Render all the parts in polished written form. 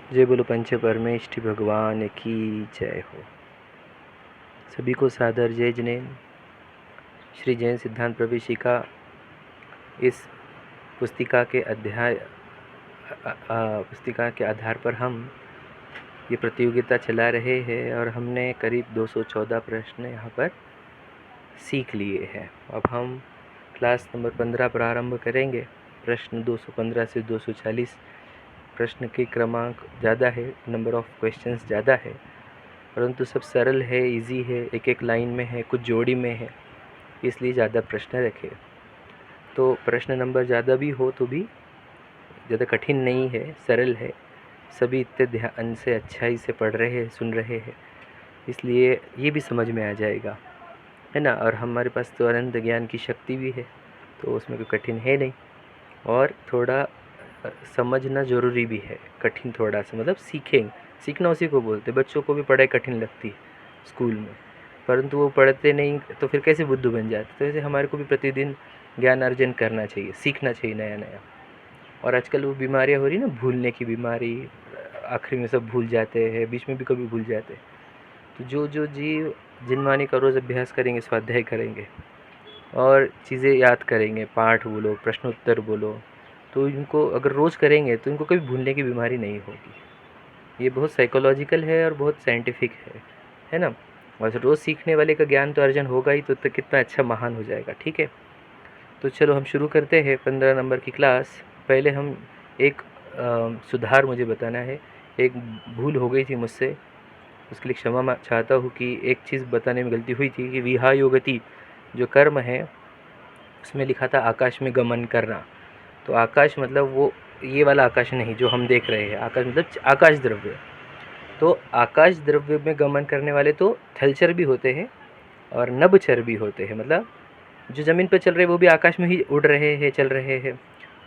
जय बोलो पंच परमेष्ठी भगवान की जय हो। सभी को सादर जय जिनेन्द्र। श्री जैन सिद्धांत प्रवेशिका इस पुस्तिका के आधार पर हम ये प्रतियोगिता चला रहे हैं और हमने करीब 214 प्रश्न यहाँ पर सीख लिए हैं। अब हम क्लास नंबर 15 प्रारंभ करेंगे। प्रश्न 215 से 240 प्रश्न के क्रमांक ज़्यादा है, नंबर ऑफ क्वेश्चंस ज़्यादा है, परंतु सब सरल है, इजी है, एक एक लाइन में है, कुछ जोड़ी में है, इसलिए ज़्यादा प्रश्न रखे। तो प्रश्न नंबर ज़्यादा भी हो तो भी ज़्यादा कठिन नहीं है, सरल है। सभी इतने ध्यान से अच्छाई से पढ़ रहे हैं, सुन रहे हैं, इसलिए ये भी समझ में आ जाएगा, है ना। और हमारे पास तो अनंत ज्ञान की शक्ति भी है, तो उसमें कोई कठिन है नहीं। और थोड़ा समझना ज़रूरी भी है, कठिन थोड़ा सा मतलब सीखना उसी को बोलते। बच्चों को भी पढ़ाई कठिन लगती है स्कूल में, परंतु वो पढ़ते नहीं तो फिर कैसे बुद्धू बन जाते। तो ऐसे हमारे को भी प्रतिदिन ज्ञान अर्जन करना चाहिए, सीखना चाहिए नया नया। और आजकल वो बीमारियाँ हो रही ना, भूलने की बीमारी, आखिरी में सब भूल जाते हैं, बीच में भी कभी भूल जाते हैं। तो जो जीव जिनवानी का रोज़ अभ्यास करेंगे, स्वाध्याय करेंगे और चीज़ें याद करेंगे, पाठ बोलो, प्रश्नोत्तर बोलो, तो इनको अगर रोज़ करेंगे तो इनको कभी भूलने की बीमारी नहीं होगी। ये बहुत साइकोलॉजिकल है और बहुत साइंटिफिक है ना। और रोज़ सीखने वाले का ज्ञान तो अर्जन होगा ही, तो कितना अच्छा महान हो जाएगा। ठीक है, तो चलो हम शुरू करते हैं 15 नंबर की क्लास। पहले हम एक सुधार मुझे बताना है। एक भूल हो गई थी मुझसे, उसके लिए क्षमा चाहता हूँ कि एक चीज़ बताने में गलती हुई थी कि विहायोगति जो कर्म है उसमें लिखा था आकाश में गमन करना। तो आकाश मतलब वो ये वाला आकाश नहीं जो हम देख रहे हैं, आकाश मतलब आकाश द्रव्य। तो आकाश द्रव्य में गमन करने वाले तो थलचर भी होते हैं और नभचर भी होते हैं, मतलब जो ज़मीन पर चल रहे हैं वो भी आकाश में ही उड़ रहे हैं, चल रहे हैं,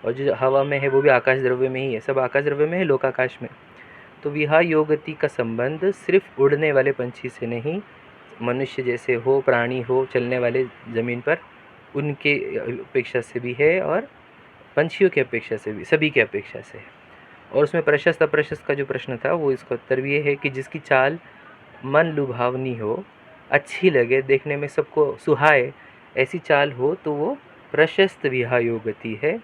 और जो हवा में है वो भी आकाश द्रव्य में ही है, सब आकाश द्रव्य में है, लोकाकाश में। तो विहायोगति का संबंध सिर्फ उड़ने वाले पंछी से नहीं, मनुष्य जैसे हो, प्राणी हो, चलने वाले ज़मीन पर, उनके अपेक्षा से भी है और पंछियों की अपेक्षा से भी, सभी की अपेक्षा से है। और उसमें प्रशस्त अप्रशस्त का जो प्रश्न था वो इसका उत्तर भी ये है कि जिसकी चाल मन लुभावनी हो, अच्छी लगे, देखने में सबको सुहाए, ऐसी चाल हो तो वो प्रशस्त विहायोगति है।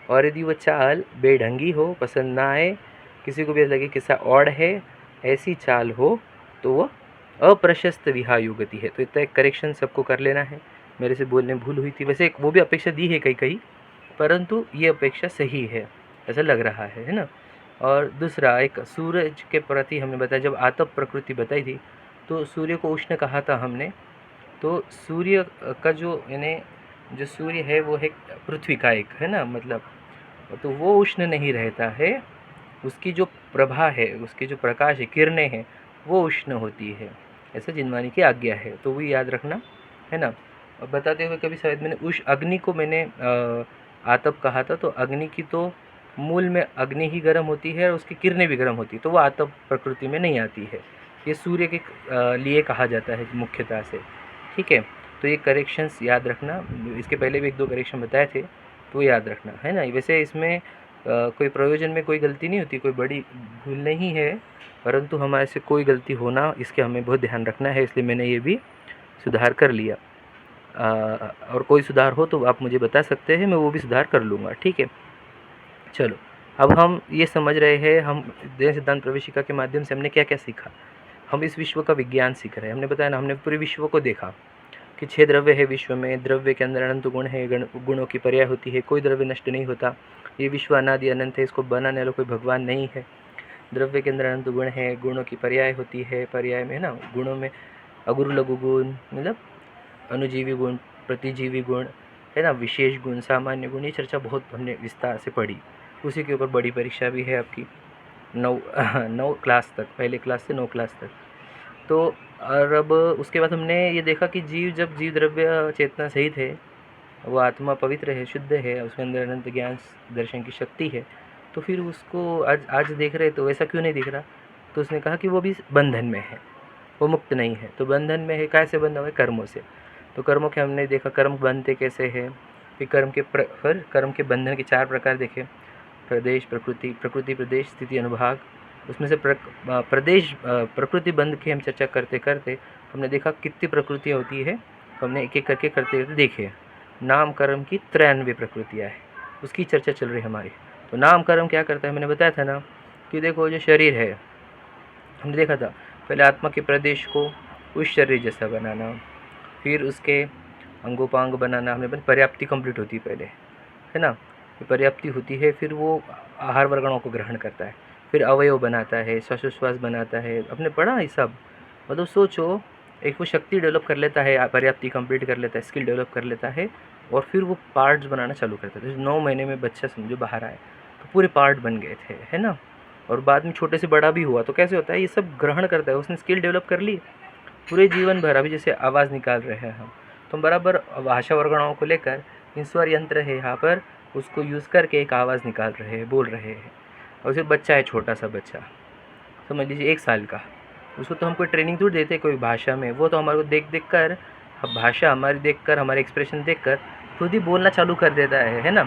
और यदि वो चाल बेढंगी हो, पसंद ना आए, किसी को भी लगे किस्सा ऑड है, ऐसी चाल हो तो वो अप्रशस्त विहायोगति है। तो इतना एक करेक्शन सबको कर लेना है, मेरे से बोलने भूल हुई थी। वैसे वो भी अपेक्षा दी है कहीं कहीं, परंतु ये अपेक्षा सही है ऐसा लग रहा है ना। और दूसरा, एक सूरज के प्रति हमने बताया, जब आतप प्रकृति बताई थी तो सूर्य को उष्ण कहा था हमने। तो सूर्य का जो यानी जो सूर्य है वो है पृथ्वी का एक, है ना, मतलब तो वो उष्ण नहीं रहता है, उसकी जो प्रभा है, उसकी जो प्रकाश है, किरणें हैं, वो उष्ण होती है, ऐसा जिनवानी की आज्ञा है। तो वो याद रखना, है ना। और बताते हुए कभी शायद मैंने अग्नि को मैंने आतप कहा था, तो अग्नि की तो मूल में अग्नि ही गर्म होती है और उसकी किरणें भी गर्म होती है, तो वो आतप प्रकृति में नहीं आती है। ये सूर्य के लिए कहा जाता है मुख्यतः से। ठीक है, तो ये करेक्शंस याद रखना। इसके पहले भी एक दो करेक्शन बताए थे, तो याद रखना, है ना। वैसे इसमें कोई प्रयोजन में कोई गलती नहीं होती, कोई बड़ी भूल नहीं है, परंतु हमारे से कोई गलती होना इसके हमें बहुत ध्यान रखना है, इसलिए मैंने ये भी सुधार कर लिया। और कोई सुधार हो तो आप मुझे बता सकते हैं, मैं वो भी सुधार कर लूँगा। ठीक है, चलो अब हम ये समझ रहे हैं, हम जैन सिद्धांत प्रवेशिका के माध्यम से हमने क्या क्या सीखा। हम इस विश्व का विज्ञान सीख रहे हैं। हमने बताया ना, हमने पूरे विश्व को देखा कि 6 द्रव्य है विश्व में, द्रव्य के अंदर अनंत गुण है, गुणों की पर्याय होती है, कोई द्रव्य नष्ट नहीं होता, ये विश्व अनादि अनंत है, इसको बनाने वाला कोई भगवान नहीं है। द्रव्य के अंदर अनंत गुण है, गुणों की पर्याय होती है, पर्याय में ना गुणों में अगुरु लघु गुण, मतलब अनुजीवी गुण, प्रतिजीवी गुण, है ना, विशेष गुण, सामान्य गुण, ये चर्चा बहुत हमने विस्तार से पढ़ी। उसी के ऊपर बड़ी परीक्षा भी है आपकी 9 क्लास तक, पहले क्लास से 9 क्लास तक। तो और अब उसके बाद हमने ये देखा कि जब जीव द्रव्य चेतना सहित है, वो आत्मा पवित्र है, शुद्ध है, उसके अंदर अनंत ज्ञान दर्शन की शक्ति है, तो फिर उसको आज देख रहे तो वैसा क्यों नहीं दिख रहा। तो उसने कहा कि वो भी बंधन में है, वो मुक्त नहीं है। तो बंधन में है, कैसे बंधा हुआ है? कर्मों से। तो कर्मों के हमने देखा कर्म बनते कैसे हैं, फिर कर्म के बंधन के 4 प्रकार देखे, प्रदेश, प्रकृति, प्रदेश, स्थिति, अनुभाग। उसमें से प्रकृति बंध की हम चर्चा करते करते हमने देखा कितनी प्रकृतियाँ होती है, तो हमने एक एक करके करते करते देखे नाम कर्म की 93 प्रकृतियाँ है, उसकी चर्चा चल रही है हमारी। तो नाम कर्म क्या करता है, मैंने बताया था ना कि देखो जो शरीर है, हमने देखा था पहले आत्मा के प्रदेश को उस शरीर जैसा बनाना, फिर उसके अंगोपांग बनाना, हमें पर्याप्ति कंप्लीट होती है पहले, है ना, पर्याप्ति होती है, फिर वो आहार वर्गणों को ग्रहण करता है, फिर अवयव बनाता है, श्वासोश्वास बनाता है, अपने पढ़ा ये सब। मतलब सोचो, एक वो शक्ति डेवलप कर लेता है, पर्याप्ति कंप्लीट कर लेता है, स्किल डेवलप कर लेता है, और फिर वो पार्ट्स बनाना चालू करता है। जैसे 9 महीने में बच्चा समझो बाहर आए तो पूरे पार्ट बन गए थे, है ना, और बाद में छोटे से बड़ा भी हुआ तो कैसे होता है, ये सब ग्रहण करता है, उसने स्किल डेवलप कर ली पूरे जीवन भर। अभी जैसे आवाज़ निकाल रहे हैं हम, तो हम बराबर भाषा वर्गणाओं को लेकर स्वर यंत्र है यहाँ पर, उसको यूज़ करके एक आवाज़ निकाल रहे हैं, बोल रहे हैं। और फिर बच्चा है, छोटा सा बच्चा, समझ लीजिए 1 साल का, उसको तो हम कोई ट्रेनिंग थोड़ी देते कोई भाषा में, वो तो हमारे को देख देख कर, भाषा हमारी देख कर, हमारे एक्सप्रेशन देख कर खुद ही बोलना चालू कर देता है ना।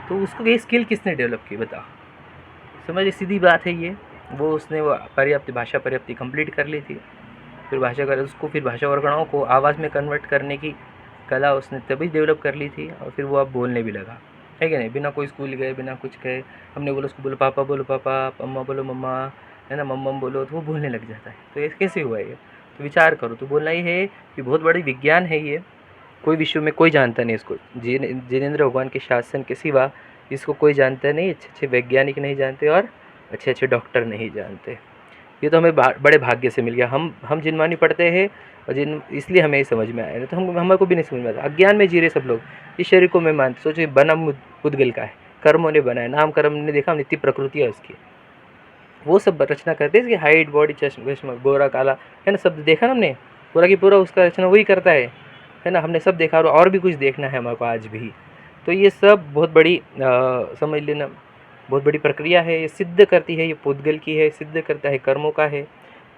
तो उसको ये स्किल किसने डेवलप की बताओ, समझिए, सीधी बात है ये। वो उसने वो पर्याप्ति कंप्लीट कर ली थी, फिर उसको फिर भाषा वर्गणाओं को आवाज़ में कन्वर्ट करने की कला उसने तभी डेवलप कर ली थी, और फिर वो अब बोलने भी लगा, है कि नहीं, बिना कोई स्कूल गए, बिना कुछ कहे। हमने बोला उसको, बोलो पापा बोलो पापा, मम्मा बोलो मम्मा, है ना, मम्मम बोलो, तो वो बोलने लग जाता है। तो ये कैसे हुआ ये, तो विचार करो। तो बोलना ही है कि बहुत बड़ी विज्ञान है ये, कोई विश्व में कोई जानता नहीं इसको, जिनेंद्र भगवान के शासन के सिवा इसको कोई जानता नहीं, अच्छे अच्छे वैज्ञानिक नहीं जानते और अच्छे अच्छे डॉक्टर नहीं जानते। ये तो हमें बड़े भाग्य से मिल गया। हम जिनवानी पढ़ते हैं और इसलिए हमें समझ में आया, नहीं तो हमारे को भी नहीं समझ में आता। अज्ञान में जी रहे सब लोग, इस शरीर को मैं मानते, सोचो बना पुद्गल का है, कर्मों ने बनाया, नाम कर्म ने देखा, नित्य प्रकृति है उसकी, वो सब रचना करते हैं, इसकी हाइट, बॉडी, चश्मा, गोरा काला, है ना, सब देखा ना हमने, पूरा की पूरा उसका रचना वही करता है ना, हमने सब देखा, और भी कुछ देखना है हमारे को आज भी। तो ये सब बहुत बड़ी समझ लेना, बहुत बड़ी प्रक्रिया है, ये सिद्ध करती है, ये पुद्गल की है, सिद्ध करता है कर्मों का है।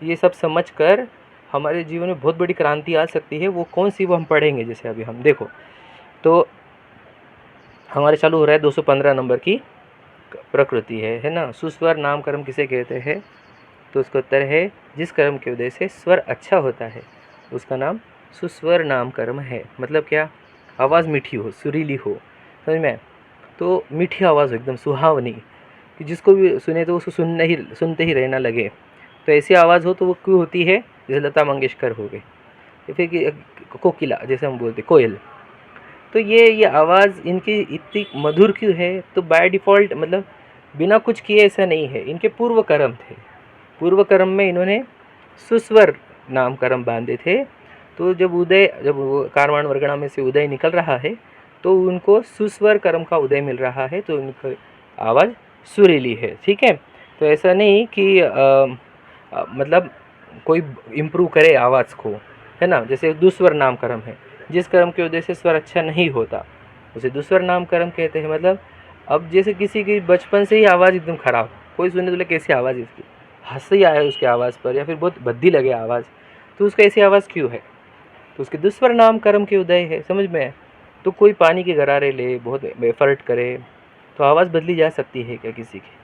ये सब समझकर हमारे जीवन में बहुत बड़ी क्रांति आ सकती है। वो कौन सी, वो हम पढ़ेंगे। जैसे अभी हम देखो, तो हमारे चालू हो रहा है 215 नंबर की प्रकृति है ना। सुस्वर नाम कर्म किसे कहते हैं, तो उसका उत्तर है, जिस कर्म के उदय से स्वर अच्छा होता है उसका नाम सुस्वर नाम कर्म है। मतलब क्या, आवाज़ मीठी हो, सुरीली हो, समझ में, तो मीठी आवाज़ हो, एकदम सुहावनी, कि जिसको भी सुने तो उसको सुनते ही रहना लगे। तो ऐसी आवाज़ हो तो वो क्यों होती है, जैसे लता मंगेशकर हो गई, या फिर कोकिला जैसे हम बोलते, कोयल। तो ये आवाज़ इनकी इतनी मधुर क्यों है, तो बाय डिफ़ॉल्ट मतलब बिना कुछ किए ऐसा नहीं है, इनके पूर्व कर्म थे। पूर्व कर्म में इन्होंने सुस्वर नाम कर्म बांधे थे। तो जब वो कारवाण वर्गणा में से उदय निकल रहा है तो उनको सुस्वर कर्म का उदय मिल रहा है, तो उनकी आवाज़ सुरीली है। ठीक है, तो ऐसा नहीं कि मतलब कोई इम्प्रूव करे आवाज़ को, है ना। जैसे दुस्वर नाम कर्म है, जिस कर्म के उदय से स्वर अच्छा नहीं होता उसे दुस्वर नाम कर्म कहते हैं। मतलब अब जैसे किसी की बचपन से ही आवाज़ एकदम ख़राब, कोई सुनने तो लगे कैसी आवाज़ इसकी, हंसी आए उसकी आवाज़ पर, या फिर बहुत भद्दी लगे आवाज़, तो उसका ऐसी आवाज़ क्यों है, तो उसके दुस्वर नाम कर्म के उदय है, समझ में। तो कोई पानी के गरारे ले, बहुत एफर्ट करे, तो आवाज़ बदली जा सकती है क्या,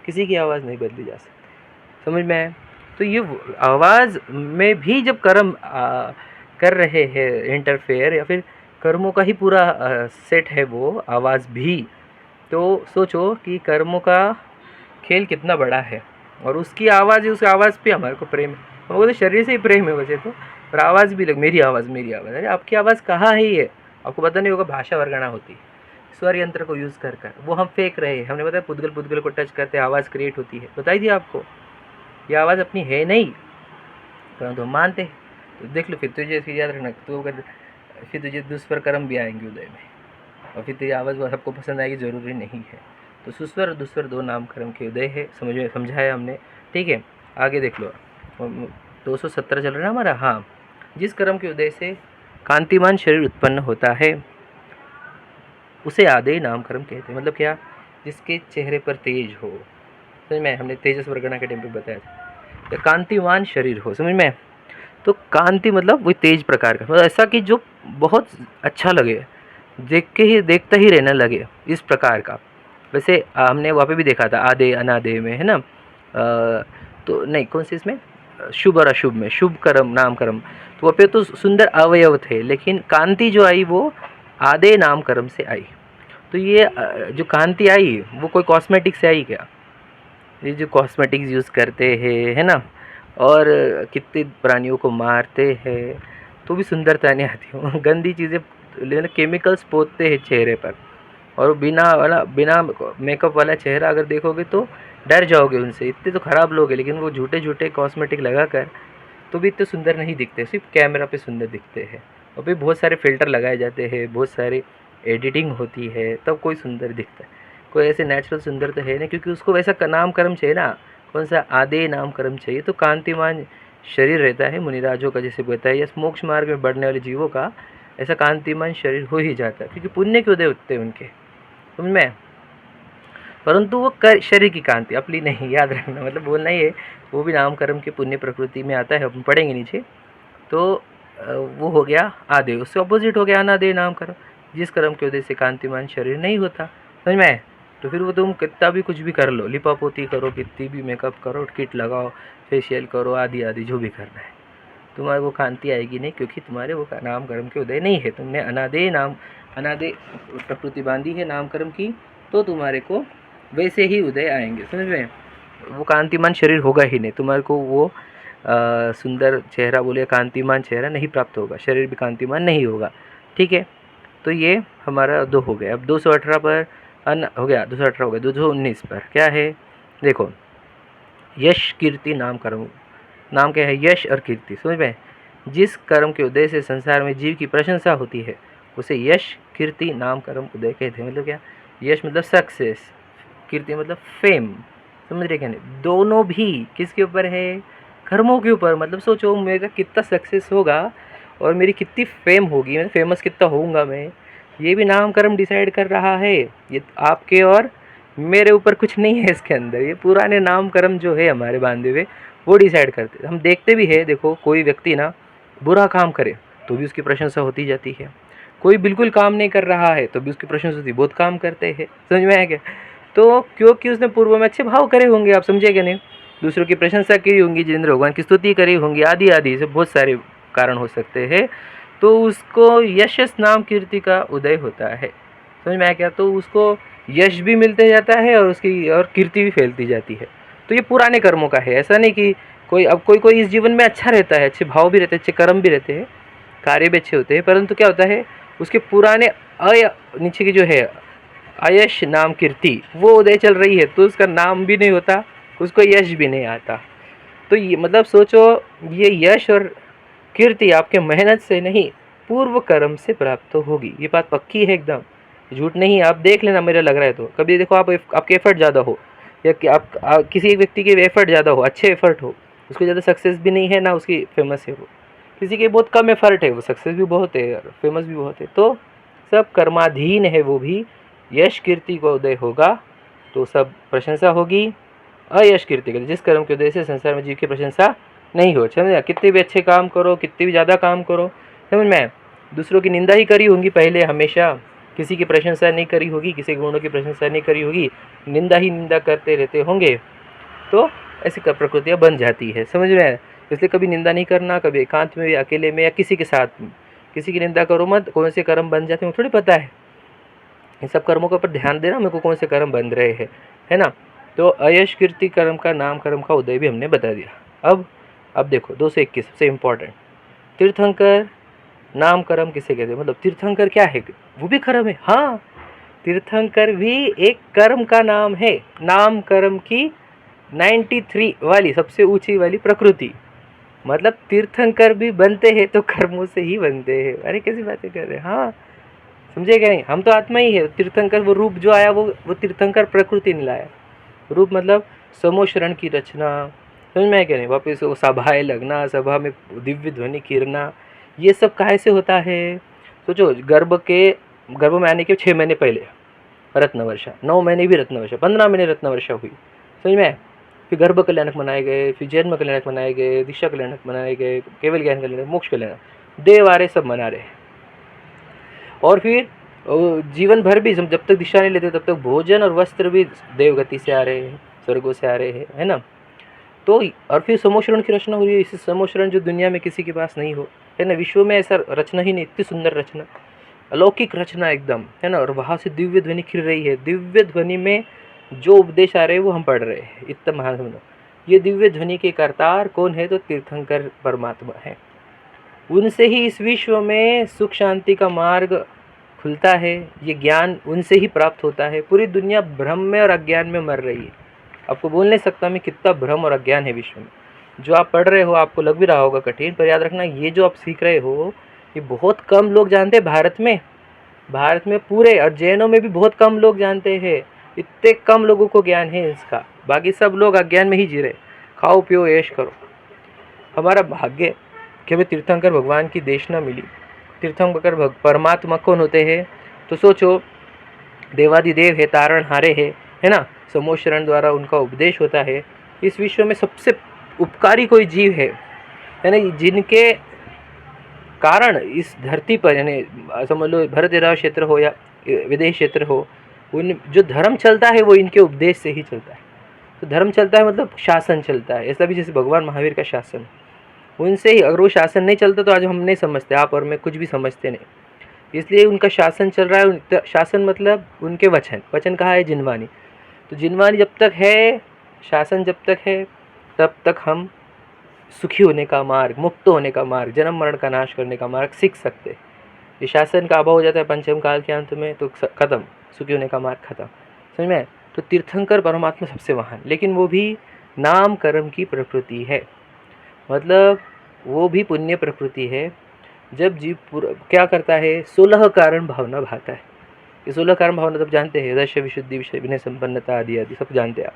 किसी की आवाज़ नहीं बदली जा सकती, समझ में आए। तो ये आवाज़ में भी जब कर्म कर रहे हैं इंटरफेयर, या फिर कर्मों का ही पूरा सेट है वो आवाज़ भी, तो सोचो कि कर्मों का खेल कितना बड़ा है, और उसकी आवाज़, उस आवाज़ पे हमारे को प्रेम है। हमको तो शरीर से ही प्रेम है वैसे तो, पर आवाज़ भी मेरी आवाज़, अरे आपकी आवाज़ कहाँ है ये, आपको पता नहीं होगा। भाषा वर्गणा होती है, स्वर यंत्र को यूज़ कर वो हम फेंक रहे हैं। हमने बताया पुद्गल को टच करते आवाज़ क्रिएट होती है, बताई थी आपको। ये आवाज़ अपनी है नहीं, परंतु हम मानते हैं। तो देख लो, फिर तुझे याद रखना, तो फिर तुझे दुस्वर कर्म भी आएंगे उदय में, और फिर तेरी आवाज़ वो सबको पसंद आएगी, ज़रूरी नहीं है। तो सुस्वर और दुस्वर 2 नाम कर्म के उदय है, समझाया हमने। ठीक है, आगे देख लो, 217 चल रहा है ना हमारा। हाँ, जिस कर्म के उदय से कांतिमान शरीर उत्पन्न होता है उसे आदेय नाम कर्म कहते हैं। मतलब क्या, जिसके चेहरे पर तेज हो, समझ में, हमने तेजस वर्गणा के टाइम पे बताया था, या कांतिमान शरीर हो, समझ में। तो कांति मतलब वही तेज प्रकार का, मतलब ऐसा कि जो बहुत अच्छा लगे, देखता ही रहना लगे, इस प्रकार का। वैसे हमने वहाँ पे भी देखा था आधे अनाधे में, है ना, तो नहीं, कौन सी इसमें शुभ और अशुभ में, शुभ कर्म नाम कर्म, तो वहाँ पे तो सुंदर अवयव थे, लेकिन कांति जो आई वो आधे नाम कर्म से आई। तो ये जो कांति आई वो कोई कॉस्मेटिक से आई क्या? ये जो कॉस्मेटिक्स यूज़ करते हैं, है ना, और कितने प्राणियों को मारते हैं तो भी सुंदरता नहीं आती। गंदी चीज़ें लेकिन केमिकल्स पोतते हैं चेहरे पर, और बिना मेकअप वाला चेहरा अगर देखोगे तो डर जाओगे उनसे, इतने तो ख़राब लोग हैं। लेकिन वो झूठे झूठे कॉस्मेटिक लगा कर तो भी इतने सुंदर नहीं दिखते, सिर्फ कैमरा पे सुंदर दिखते हैं। और भी बहुत सारे फ़िल्टर लगाए जाते हैं, बहुत सारी एडिटिंग होती है, तब कोई सुंदर दिखता है। कोई ऐसे नेचुरल सुंदर तो है नहीं, क्योंकि उसको वैसा नाम कर्म चाहिए ना, कौन सा आधे नाम कर्म चाहिए। तो कांतिमान शरीर रहता है मुनिराजों का, जैसे बताया, या मोक्ष मार्ग में बढ़ने वाले जीवों का ऐसा कांतिमान शरीर हो ही जाता है, क्योंकि पुण्य के उदय होते हैं उनके, समझ में। परंतु वो शरीर की कांति अपनी नहीं, याद रखना, मतलब बोलना ही है, वो भी नाम कर्म के पुण्य प्रकृति में आता है, हम पढ़ेंगे नीचे। तो वो हो गया आधे, उससे अपोजिट हो गया अनादे नाम कर्म, जिस कर्म के उदय से कांतिमान शरीर नहीं होता, समझ में। तो फिर वो तुम कितना भी कुछ भी कर लो, लिपापोती करो, कितनी भी मेकअप करो, किट लगाओ, फेशियल करो, आदि आदि जो भी करना है, तुम्हारे वो कांति आएगी नहीं, क्योंकि तुम्हारे वो नाम कर्म के उदय नहीं है। तुमने अनादे प्रकृति बांधी है नाम कर्म की, तो तुम्हारे को वैसे ही उदय आएंगे, समझ में। वो कांतिमान शरीर होगा ही नहीं, तुम्हारे को वो सुंदर चेहरा बोले कांतिमान चेहरा नहीं प्राप्त होगा, शरीर भी कांतिमान नहीं होगा, ठीक है। तो ये हमारा 2 हो गया। अब 218 पर हो गया, 218 हो गया। 219 पर क्या है, देखो, यश कीर्ति नाम कर्म। नाम क्या है, यश और कीर्ति, समझ में। जिस कर्म के उदय से संसार में जीव की प्रशंसा होती है उसे यश कीर्ति नाम कर्म उदय कहते हैं। मतलब क्या, यश मतलब सक्सेस, कीर्ति मतलब फेम, समझ रहे क्या नहीं। दोनों भी किसके ऊपर है, कर्मों के ऊपर। मतलब सोचो मेरा कितना सक्सेस होगा और मेरी कितनी फेम होगी, मैं फेमस कितना होऊंगा मैं, ये भी नाम कर्म डिसाइड कर रहा है। ये आपके और मेरे ऊपर कुछ नहीं है इसके अंदर, ये पुराने नाम कर्म जो है हमारे बांधे हुए वो डिसाइड करते। हम देखते भी है, देखो कोई व्यक्ति ना बुरा काम करे तो भी उसकी प्रशंसा होती जाती है, कोई बिल्कुल काम नहीं कर रहा है तो भी उसकी प्रशंसा होती है, बहुत काम करते हैं, समझ में आया क्या। तो क्योंकि उसने पूर्व में अच्छे भाव करे होंगे, आप समझे क्या नहीं, दूसरों की प्रशंसा की होंगी, जितेंद्र भगवान की स्तुति करी होंगी, आदि आदि से बहुत सारे कारण हो सकते हैं, तो उसको यशस नाम कीर्ति का उदय होता है, समझ में आया क्या। तो उसको यश भी मिलते जाता है और उसकी और कीर्ति भी फैलती जाती है। तो ये पुराने कर्मों का है, ऐसा नहीं कि कोई अब कोई इस जीवन में अच्छा रहता है, अच्छे भाव भी रहते हैं, अच्छे कर्म भी रहते हैं, कार्य भी अच्छे होते हैं, परंतु क्या होता है उसके पुराने नीचे की जो है अयश नाम कीर्ति वो उदय चल रही है, तो उसका नाम भी नहीं होता, उसको यश भी नहीं आता। तो ये मतलब सोचो, ये यश और कीर्ति आपके मेहनत से नहीं, पूर्व कर्म से प्राप्त होगी, ये बात पक्की है एकदम, झूठ नहीं। आप देख लेना, मेरा लग रहा है तो कभी देखो आप, आपके एफर्ट ज़्यादा हो या कि आप किसी एक व्यक्ति के एफर्ट ज़्यादा हो, अच्छे एफर्ट हो, उसको ज़्यादा सक्सेस भी नहीं है ना उसकी फेमस है वो, किसी के बहुत कम एफर्ट है वो सक्सेस भी बहुत है और फेमस भी बहुत है। तो सब कर्माधीन है, वो भी यश कीर्ति को उदय होगा तो सब प्रशंसा होगी, अयश कीर्ति के जिस कर्म के उदय से संसार में जीव की प्रशंसा नहीं हो, समझ, कितने भी अच्छे काम करो, कितने भी ज़्यादा काम करो, समझ में, दूसरों की निंदा ही करी होंगी पहले, हमेशा किसी की प्रशंसा नहीं करी होगी, किसी गुणों की प्रशंसा नहीं करी होगी, निंदा ही निंदा करते रहते होंगे, तो ऐसी प्रकृतियाँ बन जाती है, समझ में। इसलिए कभी निंदा नहीं करना, कभी एकांत में, अकेले में या किसी के साथ में किसी की निंदा करो मत। कौन से कर्म बन जाते हैं वो थोड़ी पता है, इन सब कर्मों के ऊपर ध्यान देना, मेरे को कौन से कर्म बन रहे हैं, है ना। तो अयश कीर्ति कर्म का नाम कर्म का उदय भी हमने बता दिया। अब देखो 221 सबसे इम्पोर्टेंट, तीर्थंकर नाम कर्म किसे कहते हैं, मतलब तीर्थंकर क्या है, वो भी कर्म है। हाँ, तीर्थंकर भी एक कर्म का नाम है, नाम कर्म की 93 वाली सबसे ऊंची वाली प्रकृति, मतलब तीर्थंकर भी बनते हैं तो कर्मों से ही बनते हैं। अरे कैसी बातें कर रहे हैं, हाँ समझे क्या नहीं, हम तो आत्मा ही है। तीर्थंकर वो रूप जो आया वो तीर्थंकर प्रकृति नहीं लाया, रूप मतलब समोशरण की रचना, समझ में क्या नहीं, वापस वो सभाएं लगना, सभा में दिव्य ध्वनि गिरना, ये सब काहे से होता है। सोचो, गर्भ में आने के 6 महीने पहले रत्नवर्षा, 9 महीने भी रत्नवर्षा, 15 महीने रत्नवर्षा हुई, समझ में। फिर गर्भ कल्याणक मनाए गए, फिर जन्म कल्याणक मनाए गए, दीक्षा कल्याणक मनाए गए, केवल ज्ञान कल्याणक, मोक्ष कल्याणक, देव आ रहे सब मना रहे। और फिर जीवन भर भी जब तक दिशा नहीं लेते तब तक भोजन और वस्त्र भी देवगति से आ रहे हैं, स्वर्गों से आ रहे हैं, है ना। तो और फिर समोश्रण की रचना हो रही है, इस समोश्रण जो दुनिया में किसी के पास नहीं हो, है ना, विश्व में ऐसा रचना ही नहीं, इतनी सुंदर रचना, अलौकिक रचना एकदम, है ना। और वहाँ से दिव्य ध्वनि खिल रही है, दिव्य ध्वनि में जो उपदेश आ रहे हैं वो हम पढ़ रहे हैं, इतना महान समझो। ये दिव्य ध्वनि के करतार कौन है? तो तीर्थंकर परमात्मा है। उनसे ही इस विश्व में सुख शांति का मार्ग खुलता है, ये ज्ञान उनसे ही प्राप्त होता है। पूरी दुनिया भ्रम में और अज्ञान में मर रही है। आपको बोल नहीं सकता मैं कितना भ्रम और अज्ञान है विश्व में। जो आप पढ़ रहे हो आपको लग भी रहा होगा कठिन, पर याद रखना ये जो आप सीख रहे हो ये बहुत कम लोग जानते हैं भारत में पूरे, और जैनों में भी बहुत कम लोग जानते हैं। इतने कम लोगों को ज्ञान है इसका, बाकी सब लोग अज्ञान में ही जी रहे। खाओ पियो ऐश करो। हमारा भाग्य कि हमें तीर्थंकर भगवान की देशना मिली। तीर्थंकर परमात्मा कौन होते हैं? तो सोचो, देवादिदेव है, तारणहारे है ना। समोशरण द्वारा उनका उपदेश होता है। इस विश्व में सबसे उपकारी कोई जीव है ना, जिनके कारण इस धरती पर, यानी समझ लो भरत विराह क्षेत्र हो या विदेश क्षेत्र हो, उन जो धर्म चलता है वो इनके उपदेश से ही चलता है। तो धर्म चलता है मतलब शासन चलता है, ऐसा भी जैसे भगवान महावीर का शासन, उनसे ही। अगर वो शासन नहीं चलता तो आज हम नहीं समझते, आप और मैं कुछ भी समझते नहीं। इसलिए उनका शासन चल रहा है। शासन मतलब उनके वचन कहा है जिनवानी। तो जिनवानी जब तक है, शासन जब तक है, तब तक हम सुखी होने का मार्ग, मुक्त होने का मार्ग, जन्म मरण का नाश करने का मार्ग सीख सकते। ये शासन का अभाव हो जाता है पंचम काल के अंत में तो खत्म, सुखी होने का मार्ग खत्म, समझ में। तो तीर्थंकर परमात्मा सबसे महान, लेकिन वो भी नाम कर्म की प्रकृति है, मतलब वो भी पुण्य प्रकृति है। जब जीव क्या करता है? 16 कारण भावना भाता है। ये 16 कारण भावना तब जानते हैं, दर्श विशुद्धि, विषय विनय संपन्नता आदि आदि सब जानते हैं आप।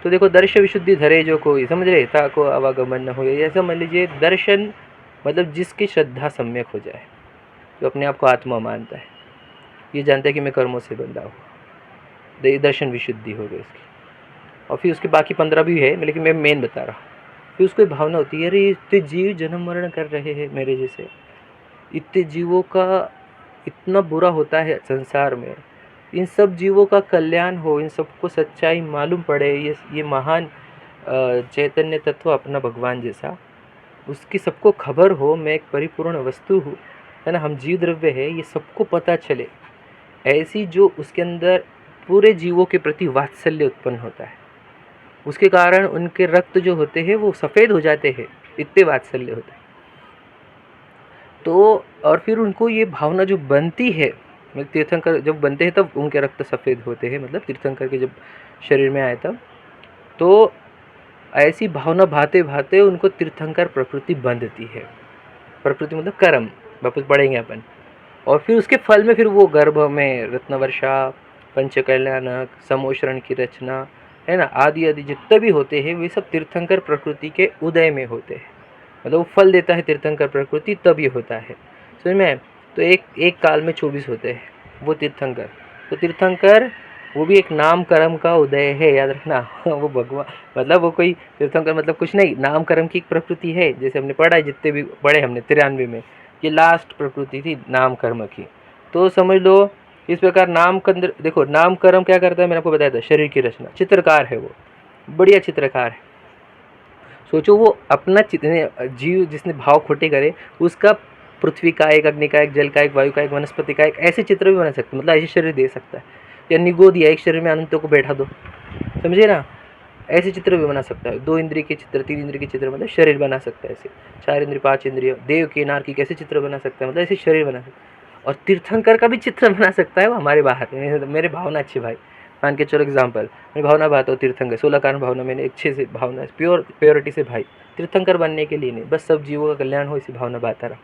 तो देखो, दर्श विशुद्धि धरे जो कोई, समझ रहे, ता को आवागमन न हो, ऐसा मान लीजिए। दर्शन मतलब जिसकी श्रद्धा सम्यक हो जाए, जो अपने आप को आत्मा मानता है, ये जानता है कि मैं कर्मों से बंधा हूँ, दर्शन विशुद्धि हो गई इसकी। और फिर उसके बाकी 15 भी है, लेकिन मैं मेन बता रहा हूँ। फिर उसको भावना होती है, अरे इतने जीव जन्म मरण कर रहे हैं मेरे जैसे, इतने जीवों का इतना बुरा होता है संसार में, इन सब जीवों का कल्याण हो, इन सबको सच्चाई मालूम पड़े, ये महान चैतन्य तत्व अपना भगवान जैसा, उसकी सबको खबर हो, मैं एक परिपूर्ण वस्तु हूँ, है ना, हम जीव द्रव्य है, ये सबको पता चले। ऐसी जो उसके अंदर पूरे जीवों के प्रति वात्सल्य उत्पन्न होता है, उसके कारण उनके रक्त जो होते हैं वो सफ़ेद हो जाते हैं, इतने वात्सल्य होते हैं। तो और फिर उनको ये भावना जो बनती है, मतलब तीर्थंकर जब बनते हैं तब उनके रक्त सफ़ेद होते हैं, मतलब तीर्थंकर के जब शरीर में आए तब, तो ऐसी भावना भाते भाते उनको तीर्थंकर प्रकृति बंधती है। प्रकृति मतलब कर्म, वापस पढ़ेंगे अपन। और फिर उसके फल में फिर वो गर्भ में रत्नवर्षा, पंचकल्याणक, समोश्रण की रचना, है ना, आदि आदि जितने भी होते हैं वे सब तीर्थंकर प्रकृति के उदय में होते हैं। मतलब वो फल देता है तीर्थंकर प्रकृति, तब ये होता है, समझ में। तो एक काल में 24 होते हैं वो तीर्थंकर। तो तीर्थंकर वो भी एक नाम कर्म का उदय है, याद रखना। वो भगवान मतलब वो कोई तीर्थंकर मतलब कुछ नहीं, नाम कर्म की एक प्रकृति है। जैसे हमने पढ़ा है, जितने भी पढ़े हमने 93 में, ये लास्ट प्रकृति थी नाम कर्म की। तो समझ लो इस प्रकार नाम के अंदर देखो, नाम कर्म क्या करता है, मैंने आपको बताया था, शरीर की रचना। चित्रकार है वो, बढ़िया चित्रकार है। सोचो वो अपना जीव जिसने भाव खोटे करे, उसका पृथ्वी का एक, अग्नि का एक, जल का एक, वायु का एक, वनस्पति का एक, ऐसे चित्र भी बना सकता है, मतलब ऐसे शरीर दे सकता है। या निगो दिया, एक शरीर में अनंतों को बैठा दो, समझे ना, ऐसे चित्र भी बना सकता है। 2 इंद्रिय के चित्र, 3 इंद्रिय के चित्र, मतलब शरीर बना सकता है ऐसे। 4 इंद्रिय, 5 इंद्रिय, देव के नार की कैसे चित्र बना सकता है, मतलब ऐसे शरीर बना सकता है। और तीर्थंकर का भी चित्र बना सकता है वो हमारे बाहर। मेरे भावना अच्छी भाई, मान के चलो एग्जाम्पल, मैं भावना भाता हूँ तीर्थंकर, 16 कारण भावना मैंने अच्छे से भावना प्योरिटी से भाई, तीर्थंकर बनने के लिए नहीं, बस सब जीवों का कल्याण हो इसी भावना भाता रहा।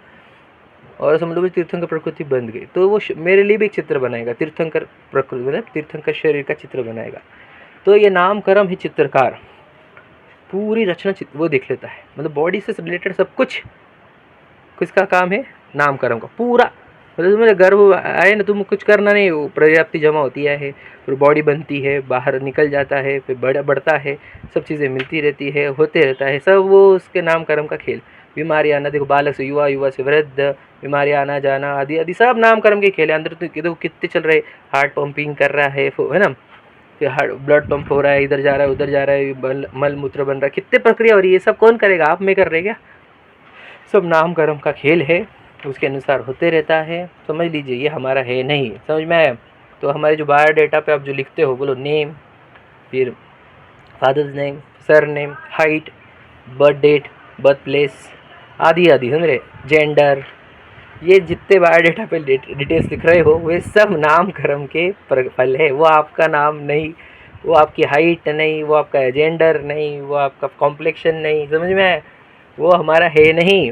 और समझ लो तीर्थंकर प्रकृति बंध गई तो वो मेरे लिए भी एक चित्र बनाएगा, तीर्थंकर प्रकृति मतलब तीर्थंकर शरीर का चित्र बनाएगा। तो ये नाम कर्म ही चित्रकार पूरी रचना वो देख लेता है, मतलब बॉडी से रिलेटेड सब कुछ किसका काम है, नाम कर्म का पूरा। मतलब तुम्हें गर्भ आए ना, तुम कुछ करना नहीं, वो पर्याप्ति जमा होती है, फिर बॉडी बनती है, बाहर निकल जाता है, फिर बढ़ता है, सब चीज़ें मिलती रहती है, होते रहता है, सब वो उसके नाम कर्म का खेल। बीमारी आना, देखो बालक से युवा, युवा से वृद्ध, बीमारी आना जाना आदि आदि सब नाम कर्म के खेल है। अंदर तो देखो कितने चल रहे, हार्ट पंपिंग कर रहा है ना, फिर हार्ट ब्लड पंप हो रहा है, इधर जा रहा है उधर जा रहा है, मल मूत्र बन रहा है, कितने प्रक्रिया हो रही है, ये सब कौन करेगा? आप में कर रहे क्या? सब नाम कर्म का खेल है, उसके अनुसार होते रहता है। समझ लीजिए ये हमारा है नहीं। समझ में आया? तो हमारे जो बायोडाटा पे आप जो लिखते हो, बोलो नेम, फिर father's name, surname, height, birth date, birth place आदि आदि, समझ रहे, जेंडर, ये जितने बायोडाटा पे डिटेल्स लिख रहे हो वे सब नाम कर्म के फल है। वो आपका नाम नहीं, वो आपकी हाइट नहीं, वो आपका जेंडर नहीं, वो आपका कॉम्प्लेक्शन नहीं। समझ में आया? वो हमारा है नहीं।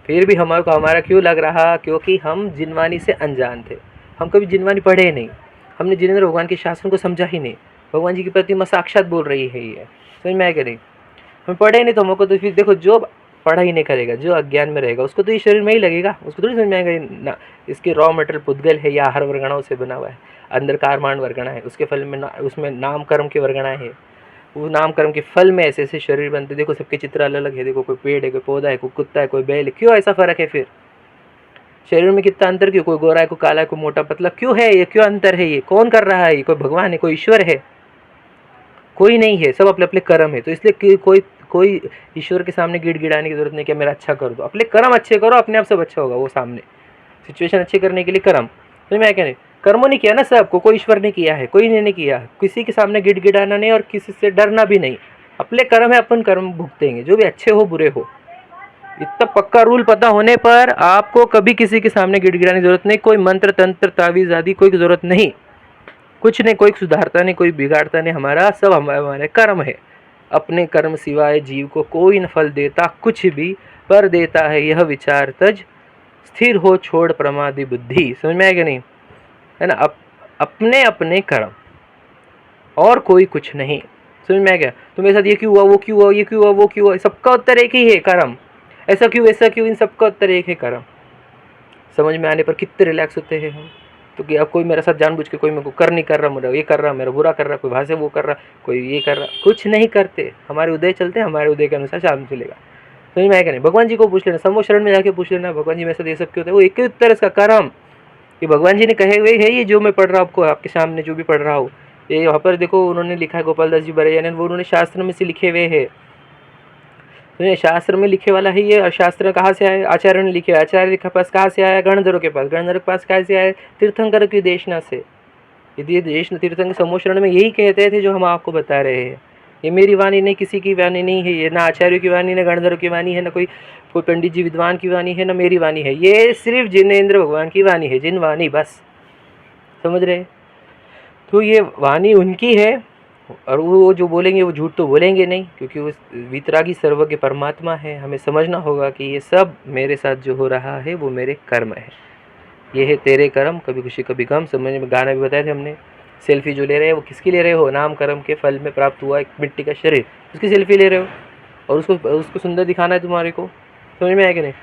फिर भी हमारे को हमारा क्यों लग रहा? क्योंकि हम जिनवानी से अनजान थे। हम कभी जिनवानी पढ़े नहीं, हमने जिनेंद्र भगवान के शासन को समझा ही नहीं। भगवान जी की प्रतिमा साक्षात बोल रही है ये, समझ में आया कि नहीं? हम पढ़े नहीं तो हमको तो फिर देखो, जो पढ़ा ही नहीं करेगा, जो अज्ञान में रहेगा, उसको तो ये शरीर में ही लगेगा, उसको थोड़ी समझ में आएगा ना। इसके रॉ मटेरियल पुद्गल है या आहार वर्गणाओं से बना हुआ है, अंदर कारमांड वर्गणा है, उसके फल में उसमें नाम कर्म के वर्गणा है, वो नाम कर्म के फल में ऐसे ऐसे शरीर बनते। देखो सबके चित्र अलग अलग है, देखो कोई पेड़ है, कोई पौधा है, कोई कुत्ता है, कोई बैल है। क्यों ऐसा फर्क है? फिर शरीर में कितना अंतर क्यों? कोई गोरा है, कोई काला है, कोई मोटा पतला, क्यों है ये? क्यों अंतर है? ये कौन कर रहा है? ये कोई भगवान है, कोई ईश्वर है? कोई नहीं है, सब अपने अपने कर्म है। तो इसलिए कोई ईश्वर के सामने गिड़गिड़ाने की जरूरत नहीं कि मेरा अच्छा कर दो। अपने कर्म अच्छे करो, अपने आप सब अच्छा होगा। वो सामने सिचुएशन अच्छे करने के लिए कर्म, तो मैं क्या नहीं, कर्मों ने किया ना सबको, कोई ईश्वर ने किया है, कोई नहीं किया। किसी के सामने गिड़गिड़ाना नहीं और किसी से डरना भी नहीं। अपने कर्म है, अपन कर्म भुगतेंगे, जो भी अच्छे हो बुरे हो। इतना पक्का रूल पता होने पर आपको कभी किसी के सामने गिड़गिड़ाने की जरूरत नहीं। कोई मंत्र तंत्र तावीज आदि कोई जरूरत नहीं, कुछ नहीं, कोई सुधारता नहीं, कोई बिगाड़ता नहीं। हमारा सब हमारे कर्म है। अपने कर्म सिवाय जीव को कोई न फल देता कुछ भी, पर देता है यह विचार तज, स्थिर हो छोड़ प्रमादी बुद्धि। समझ में आएगा नहीं? है ना? अपने अपने कर्म और कोई कुछ नहीं। समझ में आ गया? तो मेरे साथ ये क्यों हुआ, वो क्यों हुआ, ये क्यों हुआ, वो क्यों हुआ, सबका उत्तर एक ही है, कर्म। ऐसा क्यों वैसा क्यों, इन सबका उत्तर एक है, कर्म। समझ में आने पर कितने रिलैक्स होते हैं हम। तो कि अब कोई मेरे साथ जानबूझ के कोई मेरे को कर नहीं कर रहा, मेरा ये कर रहा, मेरा बुरा कर रहा, कोई भाषा वो कर रहा, कोई ये कर रहा, कुछ नहीं करते। हमारे उदय चलते हैं, हमारे उदय के अनुसार चालू चलेगा। समझ में आएगा नहीं? भगवान जी को पूछ लेना, समूह शरण में जाके पूछ लेना, भगवान जी मेरे साथ ये सब क्यों होता है? वो एक ही उत्तर इसका, कर्म। ये भगवान जी ने कहे हुए है, ये जो मैं पढ़ रहा हूँ आपको, आपके सामने जो भी पढ़ रहा हूँ, ये यहाँ पर देखो उन्होंने लिखा है, गोपाल दास जी बरैया ने, वो उन्होंने शास्त्र में से लिखे हुए है। तो ये शास्त्र में लिखे वाला है ये। और शास्त्र कहाँ से आए? आचार्य ने लिखे। आचार्य के पास कहाँ से आया? गणधरों के पास। गणधरों के पास कहाँ से आए? तीर्थंकर की देशना से। यदि देश तीर्थंकर समूह शरण में यही कहते थे जो हम आपको बता रहे हैं। ये मेरी वाणी नहीं, किसी की वाणी नहीं है ये, ना आचार्यों की वाणी, ना गणधरों की वाणी है, ना कोई पंडित जी विद्वान की वाणी है, ना मेरी वाणी है। ये सिर्फ जिनेंद्र भगवान की वाणी है, जिन वाणी, बस। समझ रहे? तो ये वाणी उनकी है, और वो जो बोलेंगे वो झूठ तो बोलेंगे नहीं, क्योंकि वो वितरागी सर्वज्ञ परमात्मा है। हमें समझना होगा कि ये सब मेरे साथ जो हो रहा है वो मेरे कर्म है। ये है तेरे कर्म, कभी खुशी कभी गम। समझ में गाना भी बताए थे हमने। सेल्फी जो ले रहे हैं वो किसकी ले रहे हो? नाम कर्म के फल में प्राप्त हुआ एक मिट्टी का शरीर, उसकी सेल्फी ले रहे हो, और उसको सुंदर दिखाना है तुम्हारे को। समझ में आया कि नहीं?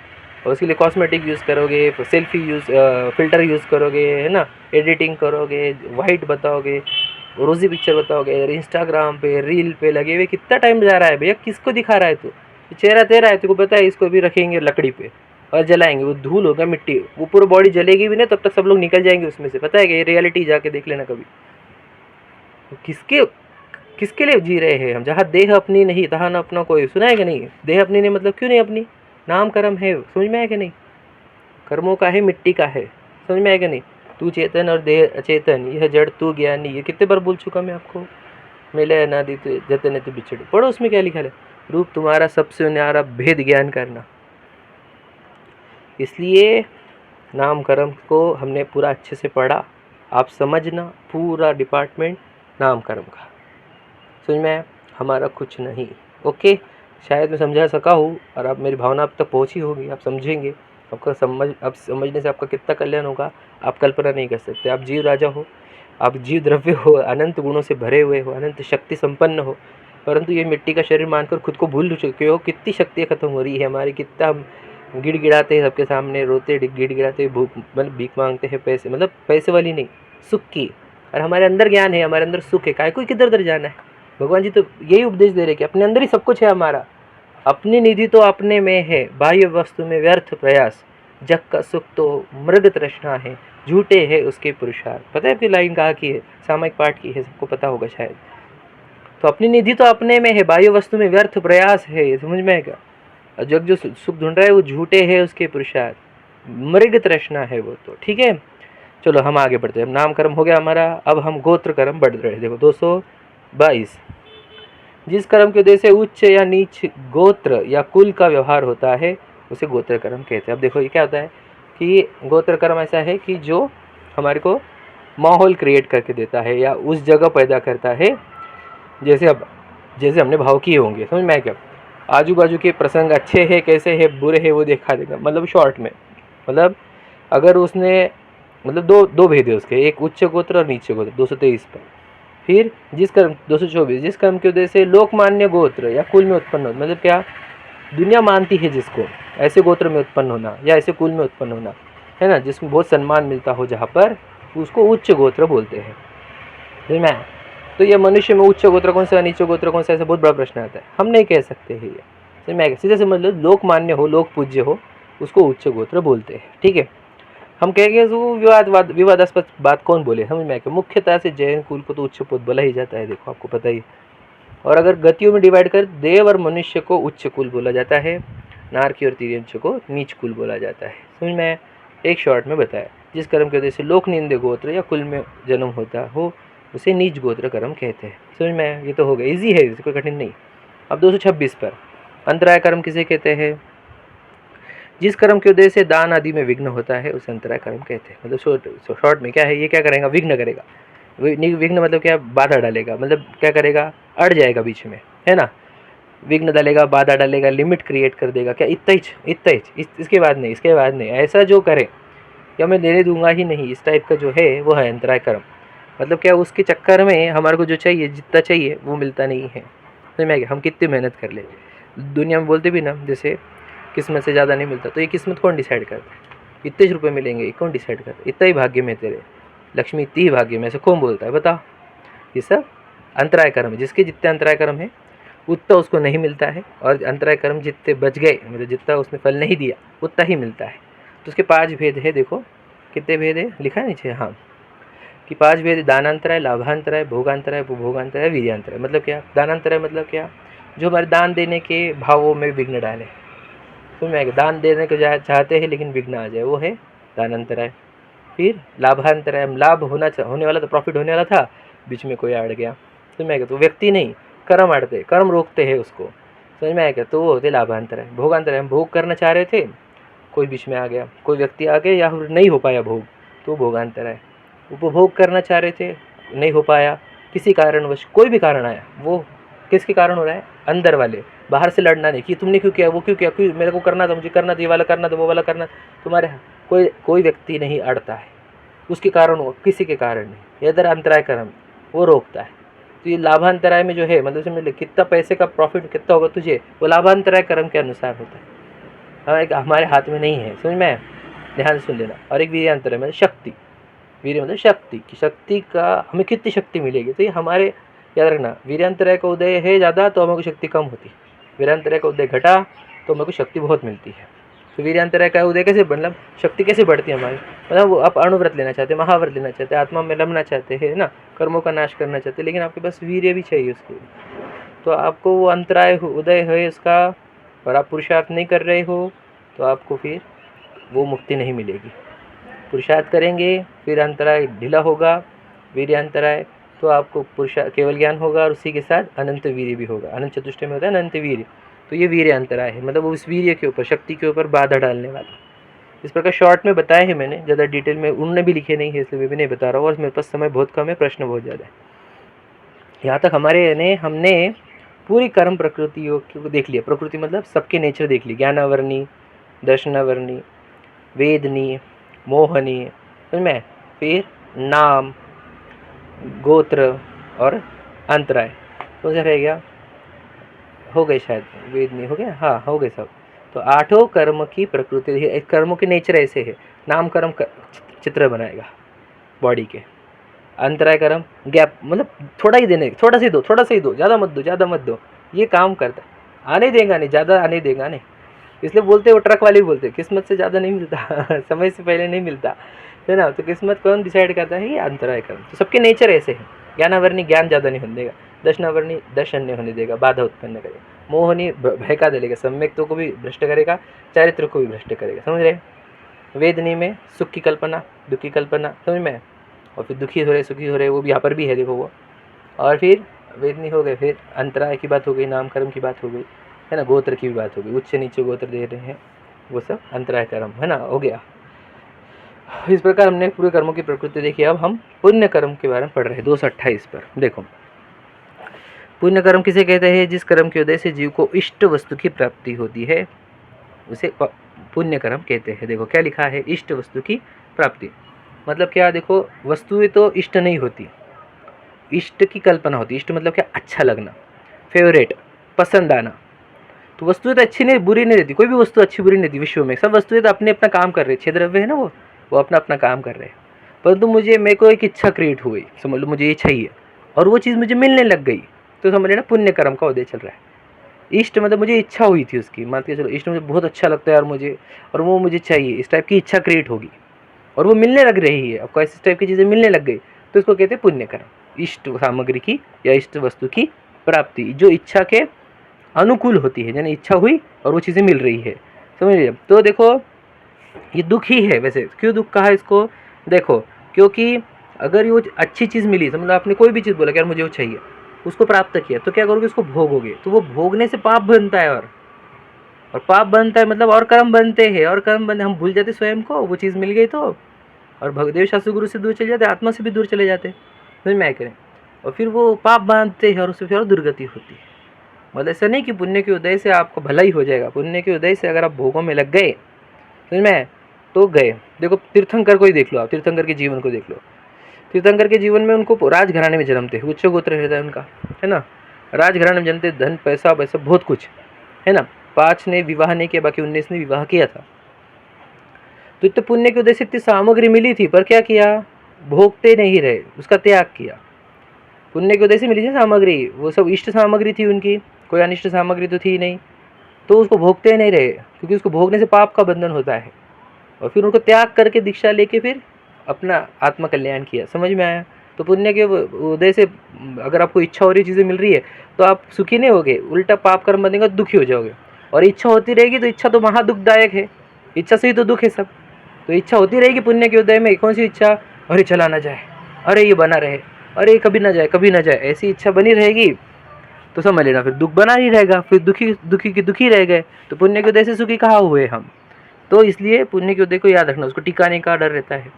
और उसके लिए कॉस्मेटिक यूज़ करोगे, सेल्फी फिल्टर यूज़ करोगे, है ना, एडिटिंग करोगे, वाइट बताओगे, रोज़ी पिक्चर बताओगे, इंस्टाग्राम पे रील पे लगे हुए कितना टाइम जा रहा है भैया? किसको दिखा रहा है तू? चेहरा तेरा है, तुझको पता है। इसको भी रखेंगे लकड़ी पे और जलाएंगे, वो धूल होगा, मिट्टी, वो पूरी बॉडी जलेगी भी नहीं, तब तक सब लोग निकल जाएंगे उसमें से। पता है कि ये रियलिटी जाके देख लेना कभी। तो किसके लिए जी रहे हैं हम? जहाँ देह अपनी नहीं तहाँ न अपना कोई। सुना है कि नहीं? देह अपनी नहीं मतलब क्यों नहीं अपनी? नाम कर्म है। समझ में आया कि नहीं? कर्मों का है, मिट्टी का है। समझ में आया कि नहीं? तू चेतन और देह अचेतन, यह जड़ तू ज्ञानी। ये कितने बार बोल चुका मैं आपको। मिले अनादि तो जतन तो बिछड़े। पढ़ो उसमें क्या लिखा है। रूप तुम्हारा सबसे न्यारा, भेद ज्ञान करना। इसलिए नाम कर्म को हमने पूरा अच्छे से पढ़ा। आप समझना, पूरा डिपार्टमेंट नाम कर्म का। समझ में आया? हमारा कुछ नहीं। ओके, शायद मैं समझा सका हूँ, और आप मेरी भावना अब तक पहुँची होगी, आप समझेंगे। आपका अब समझने से आपका कितना कल्याण होगा आप कल्पना नहीं कर सकते। आप जीव राजा हो, आप जीव द्रव्य हो, अनंत गुणों से भरे हुए हो, अनंत शक्ति संपन्न हो, परंतु ये मिट्टी का शरीर मानकर खुद को भूल चुके हो। कितनी शक्तियाँ खत्म हो रही है हमारी, कितना हम गिड़गिड़ाते हैं सबके सामने, रोते गिड़गिड़ाते, मतलब भीख मांगते हैं पैसे, मतलब पैसे वाली नहीं, सुख की। और हमारे अंदर ज्ञान है, हमारे अंदर सुख है, काय कोई किधर उधर जाना है। भगवान जी तो यही उपदेश दे रहे कि अपने अंदर ही सब कुछ है हमारा। अपनी निधि तो अपने में है, बाह्य वस्तु में व्यर्थ प्रयास। जग का सुख तो मृग तृष्णा है, झूठे हैं उसके पुरुषार्थ। पता है आपकी लाइन कहाँ की है? सामयिक पाठ की है, सबको पता होगा शायद। तो अपनी निधि तो अपने में है, बाह्य वस्तु में व्यर्थ प्रयास है, ये समझ में आएगा। और जब जो सुख ढूंढ रहा है वो झूठे है उसके पुरुषार्थ, मृग तृष्णा है वो तो। ठीक है, चलो हम आगे बढ़ते हैं। नाम कर्म हो गया हमारा, अब हम गोत्र कर्म बढ़ रहे हैं। देखो 222, जिस कर्म के उद्देश्य से उच्च या नीच गोत्र या कुल का व्यवहार होता है उसे गोत्र कर्म कहते हैं। अब देखो ये क्या होता है कि गोत्र कर्म ऐसा है कि जो हमारे को माहौल क्रिएट करके देता है या उस जगह पैदा करता है, जैसे हमने भाव किए होंगे, समझ में आया क्या? आजू बाजू के प्रसंग अच्छे हैं कैसे है बुरे है वो दिखा देगा। मतलब शॉर्ट में, मतलब अगर उसने मतलब दो भेद है उसके, एक उच्च गोत्र और नीचे गोत्र, 223 पर। फिर जिस कर्म 224, जिस कर्म के उद्देश्य से लोकमान्य गोत्र या कुल में उत्पन्न हो, मतलब क्या दुनिया मानती है जिसको, ऐसे गोत्र में उत्पन्न होना या ऐसे कुल में उत्पन्न होना है ना, जिसमें बहुत सम्मान मिलता हो, जहाँ पर उसको उच्च गोत्र बोलते हैं। समझ में? तो ये मनुष्य में उच्च गोत्र कौन सा नीचे गोत्र कौन सा, ऐसा बहुत बड़ा प्रश्न आता है। हम नहीं कह सकते हैं ये, समझ में? सीधे समझ लो, लोक मान्य हो, लोक पूज्य हो, उसको उच्च गोत्र बोलते हैं। ठीक है, हम कहेंगे वो विवादास्पद बात कौन बोले, समझ में? मुख्यतः से जैन कुल को तो उच्च पद बोला ही जाता है, देखो आपको पता ही। और अगर गतियों में डिवाइड कर, देव और मनुष्य को उच्च कुल बोला जाता है, नारकी और तिर्यंश को नीच कुल बोला जाता है। समझ में? एक शॉर्ट में बताया, जिस कर्म के वजह से लोक निंदे गोत्र या कुल में जन्म होता हो उसे नीच गोत्र कर्म कहते हैं। समझ में? ये तो हो गया, इजी है, कोई कठिन नहीं। अब 226 पर, अंतराय कर्म किसे कहते हैं? जिस कर्म के उद्देश्य से दान आदि में विघ्न होता है उसे अंतराय कर्म कहते हैं। मतलब शॉर्ट में क्या है, ये क्या करेगा? विघ्न करेगा। विघ्न मतलब क्या? बाधा डालेगा, मतलब क्या करेगा? अड़ जाएगा बीच में, है ना। विघ्न डालेगा, बाधा डालेगा, लिमिट क्रिएट कर देगा। क्या इतना ही, इसके बाद नहीं, इसके बाद नहीं, ऐसा जो करे या मैं लेने दूंगा ही नहीं, इस टाइप का जो है वो है अंतराय कर्म। मतलब क्या, उसके चक्कर में हमारे को जो चाहिए, जितना चाहिए वो मिलता नहीं है। समझ में आ गया? हम कितनी मेहनत कर ले, दुनिया में बोलते भी ना, जैसे किस्मत से ज़्यादा नहीं मिलता, तो ये किस्मत कौन डिसाइड करता है? इतने रुपये मिलेंगे, कौन डिसाइड करता है? इतना ही भाग्य में तेरे, लक्ष्मी इतनी ही भाग्य में, ऐसे कौन बोलता है? बताओ। ये सब अंतराय कर्म है, जिसके जितने अंतराय कर्म है उतना उसको नहीं मिलता है, और अंतराय कर्म जितने बच गए, मतलब जितना उसने फल नहीं दिया उतना ही मिलता है। तो उसके 5 भेद है, देखो कितने भेद है, लिखा है नीचे, हाँ, कि 5 भेद: दानांतराय, लाभांतराय, भोगांतराय, उपभोगांतराय, वीर्यांतराय। मतलब क्या? दानांतराय मतलब क्या? जो हमारे दान देने के भावों में विघ्न डाले, समझ में आएगा? दान देने को चाहते हैं लेकिन विघ्न आ जाए, वो है दानांतराय। फिर लाभांतराय, लाभ होने वाला था, प्रॉफिट होने वाला था, बीच में कोई अड़ गया, समझ में आएगा? तो व्यक्ति नहीं, कर्म अड़ते, कर्म रोकते हैं उसको, समझ में आएगा? तो वो होते लाभांतराय। भोगांतराय, हम भोग करना चाह रहे थे, कोई बीच में आ गया, कोई व्यक्ति आ गया या नहीं हो पाया भोग, तो भोगांतराय। उपभोग करना चाह रहे थे, नहीं हो पाया, किसी कारणवश, कोई भी कारण आया, वो किसके कारण हो रहा है? अंदर वाले, बाहर से लड़ना नहीं कि तुमने क्यों किया, वो क्यों किया, क्यों मेरे को करना था, मुझे करना था, ये वाला करना था, वो वाला करना, तुम्हारे कोई व्यक्ति नहीं अड़ता है, उसके कारण हो, किसी के कारण नहीं। इधर अंतराय कर्म वो रोकता है। तो ये लाभांतराय में जो है, मतलब उसमें कितना पैसे का प्रॉफिट कितना होगा तुझे, वो लाभांतराय कर्म के अनुसार होता है। हमारे हाथ में नहीं है, समझ में? ध्यान सुन लेना। और एक वीर्यांतराय मतलब शक्ति, वीर्य मतलब शक्ति, की शक्ति का हमें कितनी शक्ति मिलेगी, तो ये हमारे, याद रखना, वीर्यांतराय का उदय है ज़्यादा तो हमें को शक्ति कम होती है, वीर्यांतराय का उदय घटा तो हमें को शक्ति बहुत मिलती है। तो वीर्यांतराय का उदय कैसे, मतलब शक्ति कैसे बढ़ती है हमारी, मतलब वो आप अणुव्रत लेना चाहते हैं, महाव्रत लेना चाहते हैं, आत्मा में लमना चाहते हैं ना, कर्मों का नाश करना चाहते हैं, लेकिन आपके पास वीर्य भी चाहिए उसके लिए, तो आपको वो अंतराय उदय है उसका, और आप पुरुषार्थ नहीं कर रहे हो तो आपको फिर वो मुक्ति नहीं मिलेगी। पुरुषार्थ करेंगे, फिर अंतराय ढीला होगा, वीर्यांतराय, तो आपको केवल ज्ञान होगा, और उसी के साथ अनंत वीर्य भी होगा। अनंत चतुष्टय में होता है अनंत वीर्य, तो ये वीर्य अंतराय है, मतलब उस वीर्य के ऊपर, शक्ति के ऊपर बाधा डालने वाला। इस प्रकार शॉर्ट में बताए हैं मैंने, ज़्यादा डिटेल में उन्होंने भी लिखे नहीं है, इसलिए मैं भी नहीं बता रहा हूँ, और मेरे पास समय बहुत कम है, प्रश्न बहुत ज़्यादा है। यहाँ तक हमने पूरी कर्म प्रकृतियों को देख लिया। प्रकृति मतलब सबके नेचर देख ली, ज्ञानावर्णी, दर्शनावर्णी, वेदनी, मोहनी, समझ में? फिर नाम, गोत्र और अंतराय, कौन सा रह गया? हो गए शायद, वेदनी हो गया, हाँ हो गए सब। तो 8 कर्म की प्रकृति है, कर्मों के नेचर ऐसे है। नाम कर्म चित्र बनाएगा बॉडी के, अंतराय कर्म गैप, मतलब थोड़ा ही देने, थोड़ा सा ही दो, ज़्यादा मत दो, ये काम करता है। आने देगा नहीं, ज़्यादा आने देगा नहीं, इसलिए बोलते वो ट्रक वाले बोलते किस्मत से ज़्यादा नहीं मिलता समय से पहले नहीं मिलता, है ना। तो किस्मत कौन डिसाइड करता है? ये अंतराय कर्म। तो सबके नेचर ऐसे हैं। ज्ञानावरणी ज्ञान ज़्यादा नहीं होने देगा, दशनावरणी दर्शन नहीं होने देगा, बाधा उत्पन्न करेगा, मोहनी भयका देगा, सम्यक्तों को भी भ्रष्ट करेगा, चारित्र को भी भ्रष्ट करेगा। समझ रहे? वेदनी में सुख की कल्पना, दुख की कल्पना, समझ में। और फिर दुखी हो रहे सुखी हो रहे, वो भी यहाँ पर भी है, देखो वो। और फिर वेदनी हो गए, फिर अंतराय की बात हो गई, नाम कर्म की बात हो गई, है ना, गोत्र की भी बात हो गई, उच्च नीचे गोत्र दे रहे हैं, वो सब अंतराय कर्म, है ना, हो गया। इस प्रकार हमने पूरे कर्मों की प्रकृति देखी। अब हम पुण्य कर्म के बारे में पढ़ रहे हैं 228 पर। देखो, पुण्य कर्म किसे कहते हैं? जिस कर्म के उदय से जीव को इष्ट वस्तु की प्राप्ति होती है, उसे पुण्य कर्म कहते हैं। देखो क्या लिखा है, इष्ट वस्तु की प्राप्ति मतलब क्या? देखो, वस्तुएं तो इष्ट नहीं होती, इष्ट की कल्पना होती। इष्ट मतलब क्या? अच्छा लगना, फेवरेट, पसंद आना। तो वस्तुएं तो अच्छी नहीं बुरी नहीं रहती, कोई भी वस्तु अच्छी बुरी नहीं रहती विश्व में। सब वस्तुएं तो अपने अपना काम कर रहे हैं, छह द्रव्य है ना, वो अपना अपना काम कर रहे हैं। परंतु मेरे को एक इच्छा क्रिएट हो गई, समझ लो मुझे ये चाहिए, और वो चीज़ मुझे मिलने लग गई, तो समझ लेना पुण्य कर्म का उदय चल रहा है। इष्ट मतलब मुझे इच्छा हुई थी उसकी, मान के चलो इष्ट मुझे बहुत अच्छा लगता है और मुझे, और वो मुझे चाहिए, इस टाइप की इच्छा क्रिएट होगी और वो मिलने लग रही है, आपको इस टाइप की चीज़ें मिलने लग गई, तो इसको कहते हैं पुण्य कर्म। इष्ट सामग्री की या इष्ट वस्तु की प्राप्ति जो इच्छा के अनुकूल होती है, यानी इच्छा हुई और वो चीज़ें मिल रही है, समझ लीजिए। तो देखो, ये दुख ही है। वैसे क्यों दुख कहा इसको? देखो, क्योंकि अगर ये अच्छी चीज़ मिली, समझ लो आपने कोई भी चीज़ बोला कि यार मुझे वो चाहिए, उसको प्राप्त किया, तो क्या करोगे? उसको भोगोगे, तो वो भोगने से पाप बनता है, और पाप बनता है मतलब और कर्म बनते हैं, और कर्म बनते, हम भूल जाते स्वयं को, वो चीज़ मिल गई तो, और भगदेव शास्त्र गुरु से दूर चले जाते, आत्मा से भी दूर चले जाते, समझ में आया करें। और फिर वो पाप बांधते हैं और उससे फिर और दुर्गति होती है। मतलब ऐसा नहीं कि पुण्य के उदय से आपको भला ही हो जाएगा। पुण्य के उदय से अगर आप भोगों में लग गए, समझ में, तो गए। देखो तीर्थंकर को ही देख लो आप, तीर्थंकर के जीवन को देख लो। तीर्थंकर के जीवन में उनको राजघराने में जन्मते, उच्च गोत्र रहता है उनका, है ना, राजघराने में जन्मते, धन पैसा वैसा बहुत कुछ, है ना। 5 ने विवाह नहीं किया, बाकी 19 ने विवाह किया था। तो इतने पुण्य के उदय से इतनी सामग्री मिली थी, पर क्या किया? भोगते नहीं रहे, उसका त्याग किया। पुण्य के उदय से मिली थी सामग्री, वो सब इष्ट सामग्री थी उनकी, कोई अनिष्ट सामग्री तो थी नहीं, तो उसको भोगते नहीं रहे, क्योंकि उसको भोगने से पाप का बंधन होता है। और फिर उनको त्याग करके दीक्षा लेके फिर अपना आत्मकल्याण किया। समझ में आया? तो पुण्य के उदय से अगर आपको इच्छा हो रही चीज़ें मिल रही है, तो आप सुखी नहीं होगे, उल्टा पाप कर्म बनेगा, दुखी हो जाओगे। और इच्छा होती रहेगी, तो इच्छा तो महादुखदायक है, इच्छा से ही तो दुख है सब। तो इच्छा होती रहेगी पुण्य के उदय में, कौन सी इच्छा? अरे चला ना जाए, अरे ये बना रहे, अरे कभी ना जाए, कभी ना जाए, ऐसी इच्छा बनी रहेगी, तो समझ लेना फिर दुख बना ही रहेगा, फिर दुखी दुखी की दुखी रह गए। तो पुण्य के उदय से सुखी कहाँ हुए हम? तो इसलिए पुण्य के उदय को याद रखना, उसको टिकाने का डर रहता है,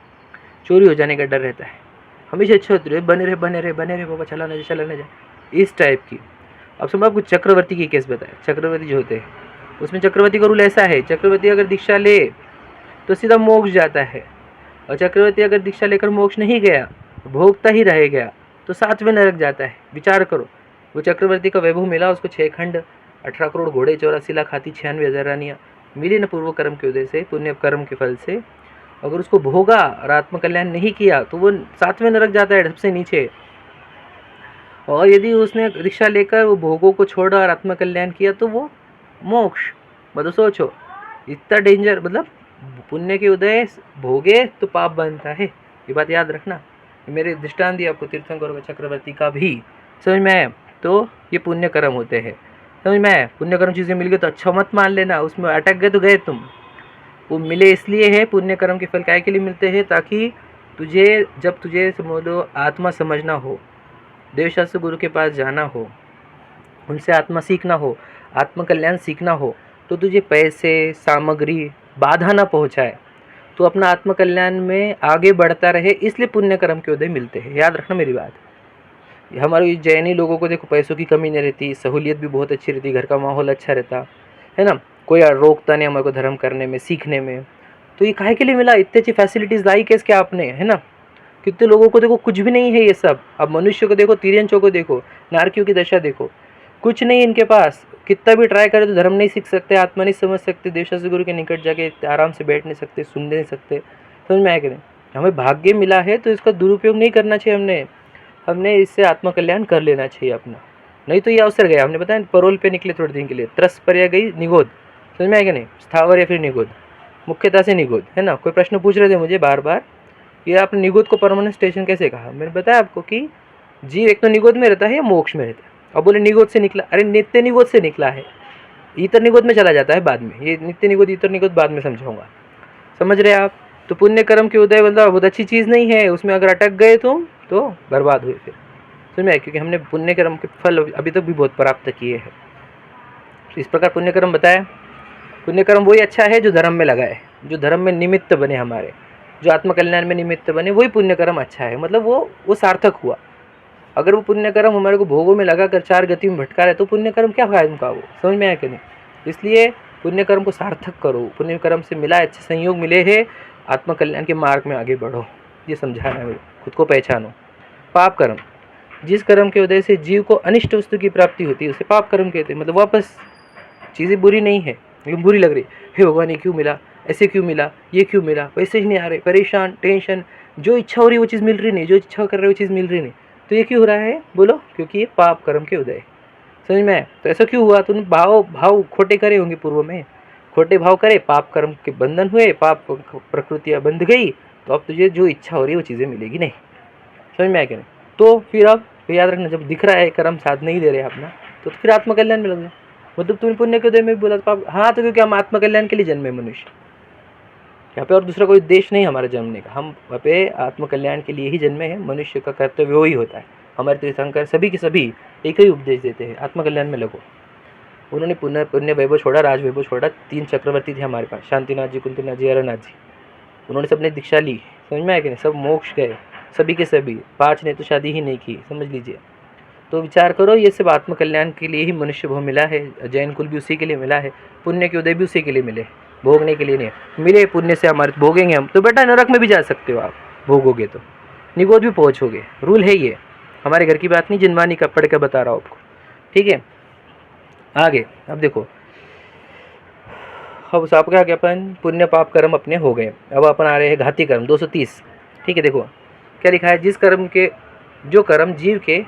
चोरी हो जाने का डर रहता है, हमेशा अच्छे होते रहे, बने रहे बने रहे बने रहे, बाबा चला ना जाए चला ना जाए, इस टाइप की। अब समझो आपको चक्रवर्ती की केस बताए। चक्रवर्ती जो होते हैं, उसमें चक्रवर्ती का रूल ऐसा है, चक्रवर्ती अगर दीक्षा ले तो सीधा मोक्ष जाता है, और चक्रवर्ती अगर दीक्षा लेकर मोक्ष नहीं गया, भोगता ही रह गया, तो 7वें नरक जाता है। विचार करो, वो चक्रवर्ती का वैभव मिला उसको, 6 खंड, 18 करोड़ घोड़े, 84 लाख हाथी, 96,000 रानियाँ मिली न पूर्व कर्म के उदय से, पुण्य कर्म के फल से। अगर उसको भोगा और आत्मकल्याण नहीं किया, तो वो 7वें नरक जाता है, सबसे नीचे। और यदि उसने दीक्षा लेकर वो भोगों को छोड़ा और आत्मकल्याण किया, तो वो मोक्ष। मतलब सोचो, इतना डेंजर, मतलब पुण्य के उदय भोगे तो पाप बनता है, ये बात याद रखना। मेरे दृष्टांत दिया आपको तीर्थंकर और चक्रवर्ती का भी, समझ में आया? तो ये पुण्य कर्म होते हैं, समझ में आया? पुण्य कर्म चीज़ें मिल गई तो अच्छा मत मान लेना, उसमें अटक गए तो गए तुम। वो मिले इसलिए है, पुण्य कर्म के फल काय के लिए मिलते हैं? ताकि तुझे, जब तुझे समझ लो आत्मा समझना हो, देवशास्त्र गुरु के पास जाना हो, उनसे आत्मा सीखना हो, आत्मकल्याण सीखना हो, तो तुझे पैसे सामग्री बाधा ना पहुँचाए, तो अपना आत्मकल्याण में आगे बढ़ता रहे, इसलिए पुण्य कर्म के उदय मिलते हैं। याद रखना मेरी बात। हमारे जैनी लोगों को देखो, पैसों की कमी नहीं रहती, सहूलियत भी बहुत अच्छी रहती, घर का माहौल अच्छा रहता है ना, कोई रोकता नहीं हमारे को धर्म करने में, सीखने में। तो ये काहे के लिए मिला? इतनी अच्छी फैसिलिटीज़ लाई कैसे क्या आपने, है ना। कितने लोगों को देखो कुछ भी नहीं है ये सब। अब मनुष्य को देखो, तिर्यंचों को देखो, नारकियों की दशा देखो, कुछ नहीं इनके पास, कितना भी ट्राई करे तो धर्म नहीं सीख सकते, आत्मा नहीं समझ सकते, देवशास्त्र गुरु के निकट जाके आराम से बैठ नहीं सकते, सुन नहीं सकते। समझ में आया कि नहीं? हमें भाग्य मिला है तो इसका दुरुपयोग नहीं करना चाहिए, हमने इससे आत्मकल्याण कर लेना चाहिए अपना। नहीं तो ये अवसर गया, हमने बताया परोल पे निकले थोड़े दिन के लिए, त्रस पर गई निगोद। समझ में आया कि नहीं? स्थावर या फिर निगोद, मुख्यतः से निगोद, है ना। कोई प्रश्न पूछ रहे थे मुझे बार बार, ये आपने निगोद को परमानेंट स्टेशन कैसे कहा? मैंने बताया आपको कि जीव एक तो निगोद में रहता है या मोक्ष में रहता है। अब बोले निगोद से निकला, अरे नित्य निगोद से निकला है, ईतर निगोद में चला जाता है बाद में। ये नित्य निगोद ईतर निगोद बाद में समझाऊंगा, समझ रहे आप? तो पुण्य कर्म के उदय मतलब बहुत अच्छी चीज़ नहीं है, उसमें अगर अटक गए तुम तो बर्बाद हुए फिर, समझ में आया? क्योंकि हमने पुण्य कर्म के फल अभी तक भी बहुत प्राप्त किए हैं। तो इस प्रकार पुण्य कर्म बताया। पुण्य कर्म वही अच्छा है जो धर्म में लगाए, जो धर्म में निमित्त बने, हमारे जो आत्मकल्याण में निमित्त बने, वही पुण्य कर्म अच्छा है, मतलब वो सार्थक हुआ। अगर वो पुण्य कर्म हमारे को भोगों में लगाकर चार गति में भटका रहे तो पुण्य कर्म क्या फायदा उनका, वो समझ में आया कि नहीं? इसलिए पुण्य कर्म को सार्थक करो, पुण्य कर्म से मिला अच्छे संयोग मिले हैं, आत्मकल्याण के मार्ग में आगे बढ़ो, ये समझाना है, खुद को पहचानो। पाप कर्म, जिस कर्म के उदय से जीव को अनिष्ट वस्तु की प्राप्ति होती है उसे पाप कर्म कहते हैं। मतलब वापस चीज़ें बुरी नहीं है लेकिन बुरी लग रही, हे भगवान ये क्यों मिला, ऐसे क्यों मिला, ये क्यों मिला, पैसे ही नहीं आ रहे, परेशान, टेंशन, जो इच्छा हो रही है वो चीज़ मिल रही नहीं, जो इच्छा कर रहे हो वो चीज़ मिल रही नहीं, तो ये क्यों हो रहा है बोलो? क्योंकि ये पाप कर्म के उदय, समझ में आए? तो ऐसा क्यों हुआ? तुमने भाव खोटे करे होंगे पूर्व में, खोटे भाव करे, पाप कर्म के बंधन हुए, पाप प्रकृतियाँ बंध गई, तो अब तुझे जो इच्छा हो रही है वो चीज़ें मिलेगी नहीं, समझ में आया कि नहीं? तो फिर अब याद रखना, जब दिख रहा है कर्म साथ नहीं दे रहे अपना, तो फिर आत्मकल्याण में लग जाए। मतलब तुमने पुण्य के उदय में भी बोला पाप, हाँ, तो क्योंकि हम आत्मकल्याण के लिए जन्मे मनुष्य, यहाँ पे और दूसरा कोई उद्देश्य नहीं हमारे जन्मने का, हम वहाँ पे आत्मकल्याण के लिए ही जन्मे हैं। मनुष्य का कर्तव्य वही होता है। हमारे तीर्थंकर सभी के सभी एक ही उपदेश देते हैं, आत्मकल्याण में लगो। उन्होंने पुण्य वैभव छोड़ा, राज वैभव छोड़ा। 3 चक्रवर्ती थे हमारे पास, शांतिनाथ जी, कुंतीनाथ जी, हरनाथ जी, उन्होंने सबने दीक्षा ली, समझ में आया कि नहीं? सब मोक्ष गए, सभी के सभी। 5 ने तो शादी ही नहीं की, समझ लीजिए। तो विचार करो, ये सब आत्मकल्याण के लिए ही मनुष्य भाव मिला है। जैन कुल भी उसी के लिए मिला है, पुण्य के उदय भी उसी के लिए मिले, भोगने के लिए नहीं मिले। पुण्य से हमारे भोगेंगे हम तो बेटा नरक में भी जा सकते हो आप, भोगोगे तो निगोद भी पहुँचोगे, रूल है ये, हमारे घर की बात नहीं, जिनवानी का पढ़ के बता रहा हूँ आपको, ठीक है? आगे अब देखो, अब आपके आगे अपन पुण्य पाप कर्म अपने हो गए। अब अपन आ रहे हैं घाती कर्म 230, ठीक है? देखो क्या लिखा है, जिस कर्म के जो कर्म जीव के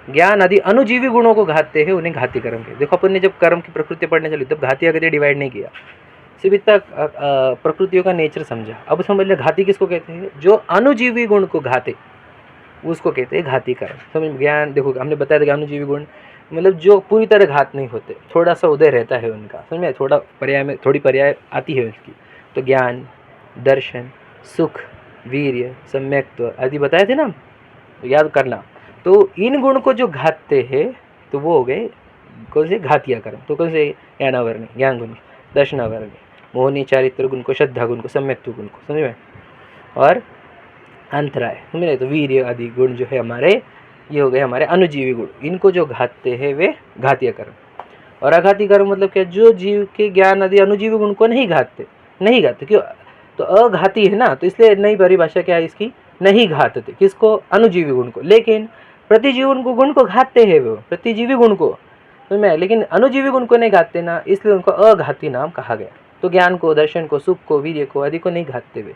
ज्ञान आदि अनुजीवी गुणों को घातते हैं उन्हें घाती कर्म कहते हैं। देखो अपन ने जब कर्म की प्रकृति पढ़ने चली तब घाती अगति डिवाइड नहीं किया, सिर्फ इतना प्रकृतियों का नेचर समझा। अब समझ ले घाती किसको कहते हैं? जो अनुजीवी गुण को घाते उसको कहते हैं घाती कर्म। समझ ज्ञान, देखो हमने बताया था कि अनुजीवी गुण मतलब जो पूरी तरह घात नहीं होते, थोड़ा सा उदय रहता है उनका, समझ में? थोड़ा पर्याय में थोड़ी पर्याय आती है उसकी। तो ज्ञान, दर्शन, सुख, वीर्य, सम्यक्त्व आदि बताए थे ना, तो याद करना। तो इन गुण को जो घातते हैं तो वो हो गए कौन से? घातिया कर्म। तो कौन से? ज्ञानावरण, ज्ञान गुण, दर्शनावरण, मोहनी चारित्र गुण को, श्रद्धा गुण को, सम्यक्त्व गुण को, समझ में? और अंतराय, समझ रहे? तो वीर्य आदि गुण जो है हमारे, ये हो गए हमारे अनुजीवी गुण। इनको जो घातते हैं वे घातीय कर्म। और अघाती कर्म मतलब क्या? जो जीव के ज्ञान आदि अनुजीवी गुण को नहीं घातते, नहीं घातते। क्यों? तो अघाती है ना, तो इसलिए नई परिभाषा क्या है इसकी? नहीं घातते। किसको? अनुजीवी गुण को। लेकिन प्रतिजीवन को गुण को घातते हैं वो, प्रतिजीवी गुण को, समझ में? लेकिन अनुजीवी गुण को नहीं घातते ना, इसलिए उनको अघाती नाम कहा गया। तो ज्ञान को, दर्शन को, सुख को, वीर्य को आदि को नहीं घातते वे।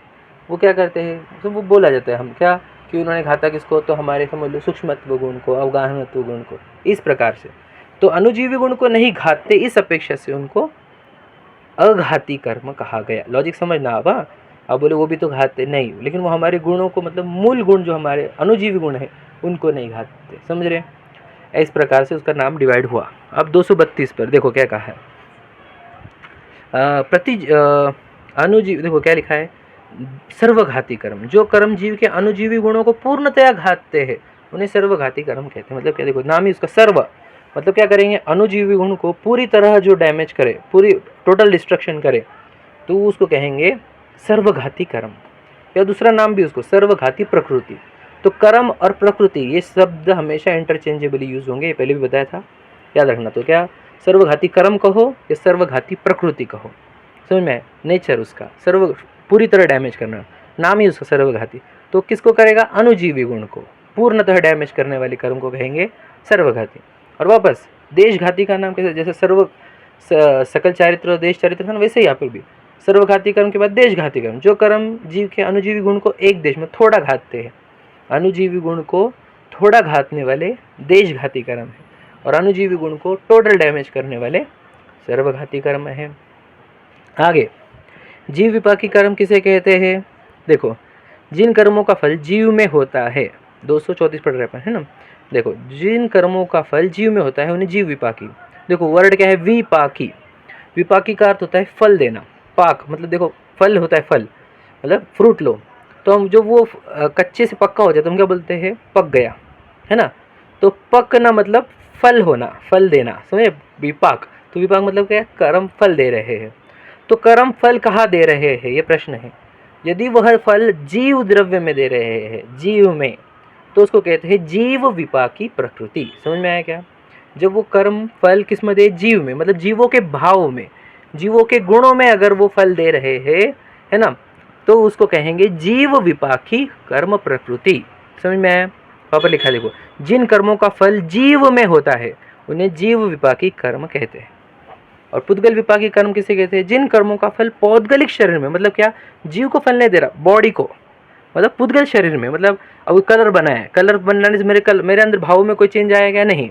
वो क्या करते हैं? तो वो बोला जाता है हम क्या कि उन्होंने घाता किसको? तो हमारे समझ लो सूक्ष्मत्व गुण को, अवगाहनत्व गुण को, इस प्रकार से। तो अनुजीवी गुण को नहीं घातते, इस अपेक्षा से उनको अघाती कर्म कहा गया। लॉजिक समझना अब। अब बोले वो भी तो घातते नहीं, लेकिन वो हमारे गुणों को, मतलब मूल गुण जो हमारे अनुजीवी गुण है उनको नहीं घातते, समझ रहे? इस प्रकार से उसका नाम डिवाइड हुआ। अब 232 पर देखो क्या कहा है। अनुजीव, देखो क्या लिखा है, सर्वघाती कर्म, जो कर्म जीव के अनुजीवी गुणों को पूर्णतया घातते हैं उन्हें सर्वघाती कर्म कहते हैं। मतलब क्या? देखो नाम ही उसका सर्व, मतलब क्या करेंगे? अनुजीवी गुण को पूरी तरह जो डैमेज करे, पूरी टोटल डिस्ट्रक्शन करे, तो उसको कहेंगे सर्वघाती कर्म। या दूसरा नाम भी उसको सर्वघाती प्रकृति। तो कर्म और प्रकृति ये शब्द हमेशा इंटरचेंजेबली यूज होंगे, ये पहले भी बताया था, याद रखना। तो क्या सर्वघाती कर्म कहो या सर्वघाती प्रकृति कहो, समझ में? नेचर उसका सर्व पूरी तरह डैमेज करना, नाम ही उसका सर्वघाती। तो किसको करेगा? अनुजीवी गुण को पूर्णतः डैमेज करने वाले कर्म को कहेंगे सर्वघाती। और वापस देशघाती का नाम कैसे? जैसे सकल चारित्र और देश चारित्र था ना, वैसे ही यहाँ पर भी सर्वघाती कर्म के बाद देशघाती कर्म, जो कर्म जीव के अनुजीवी गुण को एक देश में थोड़ा घातते हैं। अनुजीवी गुण को थोड़ा घातने वाले देशघाती कर्म है, और अनुजीवी गुण को टोटल डैमेज करने वाले सर्वघाती कर्म है। आगे जीव विपाकी कर्म किसे कहते हैं? देखो जिन कर्मों का फल जीव में होता है, 234 पढ़ रहे हैं ना। देखो, जिन कर्मों का फल जीव में होता है उन्हें जीव विपाकी। देखो वर्ड क्या है, विपाकी। विपाकी का अर्थ होता है फल देना। पाक मतलब देखो फल होता है, फल मतलब फ्रूट लो, तो हम जो वो कच्चे से पक्का हो जाता है हम क्या बोलते हैं, पक गया, है ना। तो पकना मतलब फल होना, फल देना, समझे, विपाक। तो विपाक मतलब क्या है, कर्म फल दे रहे हैं। तो कर्म फल कहाँ दे रहे हैं, ये प्रश्न है। यदि वह फल जीव द्रव्य में दे रहे हैं, जीव में, तो उसको कहते हैं जीव विपाकी प्रकृति। समझ में आया क्या? जब वो कर्म फल किस में दे, जीव में, मतलब जीवों के भाव में, जीवों के गुणों में अगर वो फल दे रहे हैं, है ना, तो उसको कहेंगे जीव विपाकी कर्म प्रकृति। समझ में आया? पापा लिखा देखो, जिन कर्मों का फल जीव में होता है उन्हें जीव विपाकी कर्म कहते हैं। और पुद्गल विपाकी कर्म किसे कहते हैं, जिन कर्मों का फल पौद्गलिक शरीर में, मतलब क्या, जीव को फल नहीं दे रहा, बॉडी को, मतलब पुद्गल शरीर में, मतलब अब कलर बनाया है, कलर बनाने से मेरे अंदर भाव में कोई चेंज आया क्या? नहीं।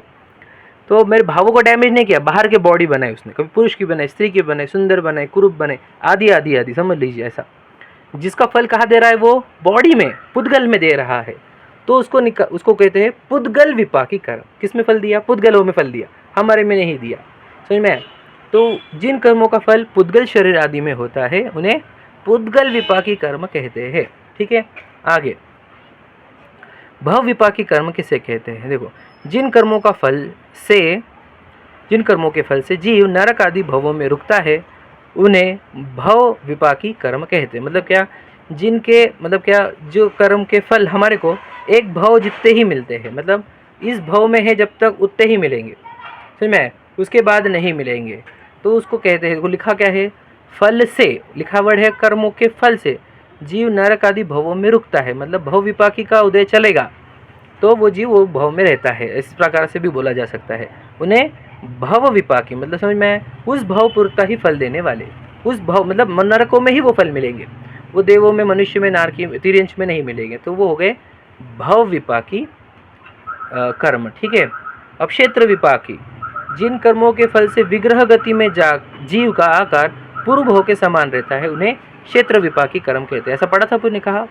तो मेरे भावों को डैमेज नहीं किया, बाहर के बॉडी बनाई उसने, कभी पुरुष की बनाई, स्त्री की बनाई, सुंदर बनाई, कुरूप बनाई, आदि आदि आदि, समझ लीजिए ऐसा। जिसका फल कहाँ दे रहा है, वो बॉडी में, पुद्गल में दे रहा है, तो उसको कहते हैं पुद्गल विपाकी कर्म। किस में फल दिया, पुद्गलों में फल दिया, हमारे में नहीं दिया। समझ में? तो जिन कर्मों का फल पुद्गल शरीर आदि में होता है उन्हें पुद्गल विपाकी कर्म कहते हैं। ठीक है, आगे भव विपाकी कर्म किसे कहते हैं? देखो, जिन कर्मों के फल से जीव नरक आदि भवों में रुकता है उन्हें भव विपाकी कर्म कहते हैं। मतलब क्या, जिनके, मतलब क्या, जो कर्म के फल हमारे को एक भव जितने ही मिलते हैं, मतलब इस भव में है जब तक उतने ही मिलेंगे, समझ में, उसके बाद नहीं मिलेंगे, तो उसको कहते हैं, वो लिखा क्या है, फल से, लिखा वर्ड है कर्मों के फल से जीव नरक आदि भवों में रुकता है, मतलब भव विपाकी का उदय चलेगा तो वो जीव वो भव में रहता है, इस प्रकार से भी बोला जा सकता है। उन्हें भव विपाकी, मतलब समझ में, उस भव पूर्ता ही फल देने वाले, उस भव मतलब नरकों में ही वो फल मिलेंगे, वो देवों में, मनुष्य में, नारकी, तिर्यंश में नहीं मिलेंगे, तो वो हो गए भव विपाकी कर्म। ठीक है, अब क्षेत्र विपाकी, जिन कर्मों के फल से विग्रह गति में जीव का आकार पूर्व भव के समान रहता है उन्हें क्षेत्र विपाकी कर्म कहते हैं। ऐसा पढ़ा था पुण्य, कहा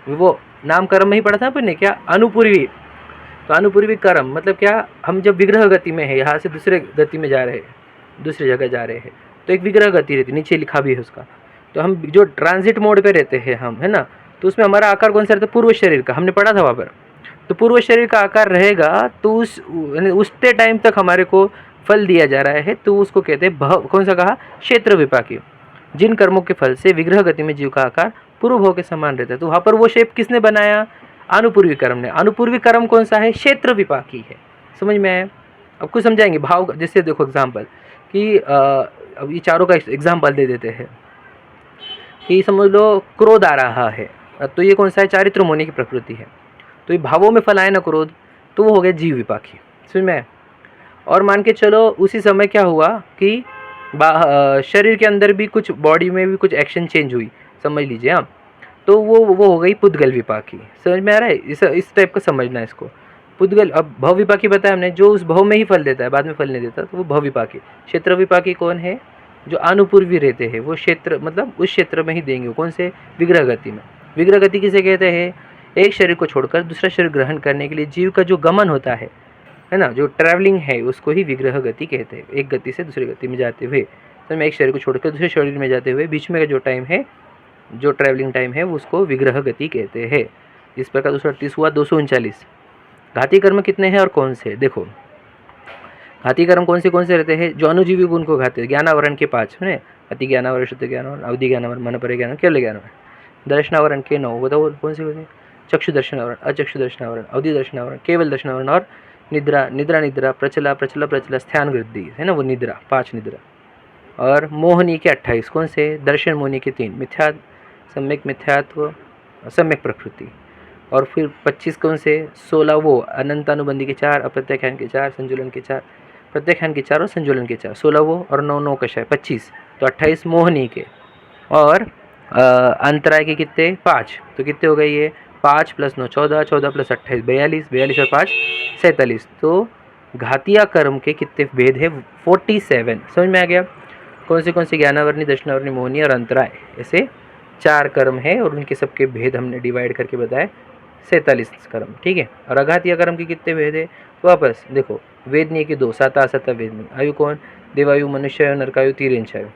वो नाम कर्म में ही पढ़ा था पुण्य, क्या, अनुपूर्वी। तो अनुपूर्वी कर्म मतलब क्या, हम जब विग्रह गति में है, यहाँ से दूसरे गति में जा रहे हैं, दूसरी जगह जा रहे हैं, तो एक विग्रह गति रहती, नीचे लिखा भी है उसका। तो हम जो ट्रांजिट मोड पे रहते हैं हम, है ना, तो उसमें हमारा आकार कौन सा रहता है, पूर्व शरीर का, हमने पढ़ा था वहाँ पर। तो पूर्व शरीर का आकार रहेगा तो उसते टाइम तक हमारे को फल दिया जा रहा है, तो उसको कहते हैं भव, कौन सा कहा, क्षेत्र विपाकी। जिन कर्मों के फल से विग्रह गति में जीव का आकार पूर्व भव के समान रहता है, तो वहाँ पर वो शेप किसने बनाया, अनुपूर्वी कर्म ने। अनुपूर्वी कर्म कौन सा है, क्षेत्र विपाकी है। समझ में आया? अब कुछ समझाएंगे भाव, जैसे देखो एग्जाम्पल कि अब ये चारों का एग्जाम्पल दे देते हैं कि समझ लो क्रोध आ रहा है, तो ये कौन सा है, चारित्र मोनि की प्रकृति है, तो ये भावों में फल आए ना क्रोध, तो वो हो गया जीव विपाकी। समझ में? और मान के चलो उसी समय क्या हुआ कि शरीर के अंदर भी कुछ, बॉडी में भी कुछ एक्शन चेंज हुई, समझ लीजिए आप, तो वो हो गई पुद्गल विपाकी। समझ में आ रहा है? इस टाइप का समझना है इसको। पुद्गल, अब भव विपाकी बताया हमने, जो उस भव में ही फल देता है, बाद में फल नहीं देता, तो वो भव विपाकी। क्षेत्र विपाकी कौन है, जो अनुपूर्वी रहते हैं, वो क्षेत्र मतलब उस क्षेत्र में ही देंगे, कौन से, विग्रह गति में। विग्रह गति किसे कहते हैं, एक शरीर को छोड़कर दूसरा शरीर ग्रहण करने के लिए जीव का जो गमन होता है ना, जो ट्रैवलिंग है, उसको ही विग्रह गति कहते हैं, एक गति से दूसरी गति में जाते हुए, तो मैं एक शरीर को छोड़कर दूसरे शरीर में जाते हुए बीच में का जो टाइम है, जो ट्रैवलिंग टाइम है, उसको विग्रह गति कहते हैं। इस प्रकार 238 हुआ। 239 घाती कर्म कितने हैं और कौन से? देखो, घाती कर्म कौन से रहते हैं, जो अनुजीवी गुण को घाते हैं। ज्ञानावरण के 5 है, अति ज्ञानावरण, शुद्ध ज्ञानावरण, अवधि ज्ञानावरण, मन पर ज्ञान, केवल ज्ञानावरण। दर्शनावरण के 9, बताओ कौन से होते हैं, चक्षु दर्शनावरण, अचक्षु दर्शनावरण, अवधि दर्शनावरण, केवल दर्शनावरण, और निद्रा, प्रचला, स्थान वृद्धि, है ना, वो निद्रा, 5 निद्रा। और मोहनी के 28, कौन से, दर्शन मोहनी के 3, मिथ्या, सम्यक मिथ्यात्व, सम्यक प्रकृति। और फिर 25 कौन से, 16 वो अनंतानुबंधी के 4, अप्रत्याख्यान के 4, संजुलन के 4, प्रत्याख्यान के 4 और संजुलन के 4, 16 वो, और 9 कषाय, 25। तो 28 मोहनी के, और अंतराय के कितने, 5, तो कितने हो गए ये, 5 + 9 14, 14 + 28 42, 42 और 5 47। तो घातिया कर्म के कितने भेद है, 47। समझ में आ गया? कौन से ज्ञानावरणी, दर्शनावरणी, मोहनी और अंतराय, ऐसे 4 कर्म है और उनके सबके भेद हमने डिवाइड करके बताए 47 कर्म, ठीक है। और अघातीय कर्म के कितने भेद है? तो वापस देखो, वेदनीय के 2, साता असता वेदनीय। आयु कौन? देवायु, मनुष्य, नरकायु, तिर्यंशायु।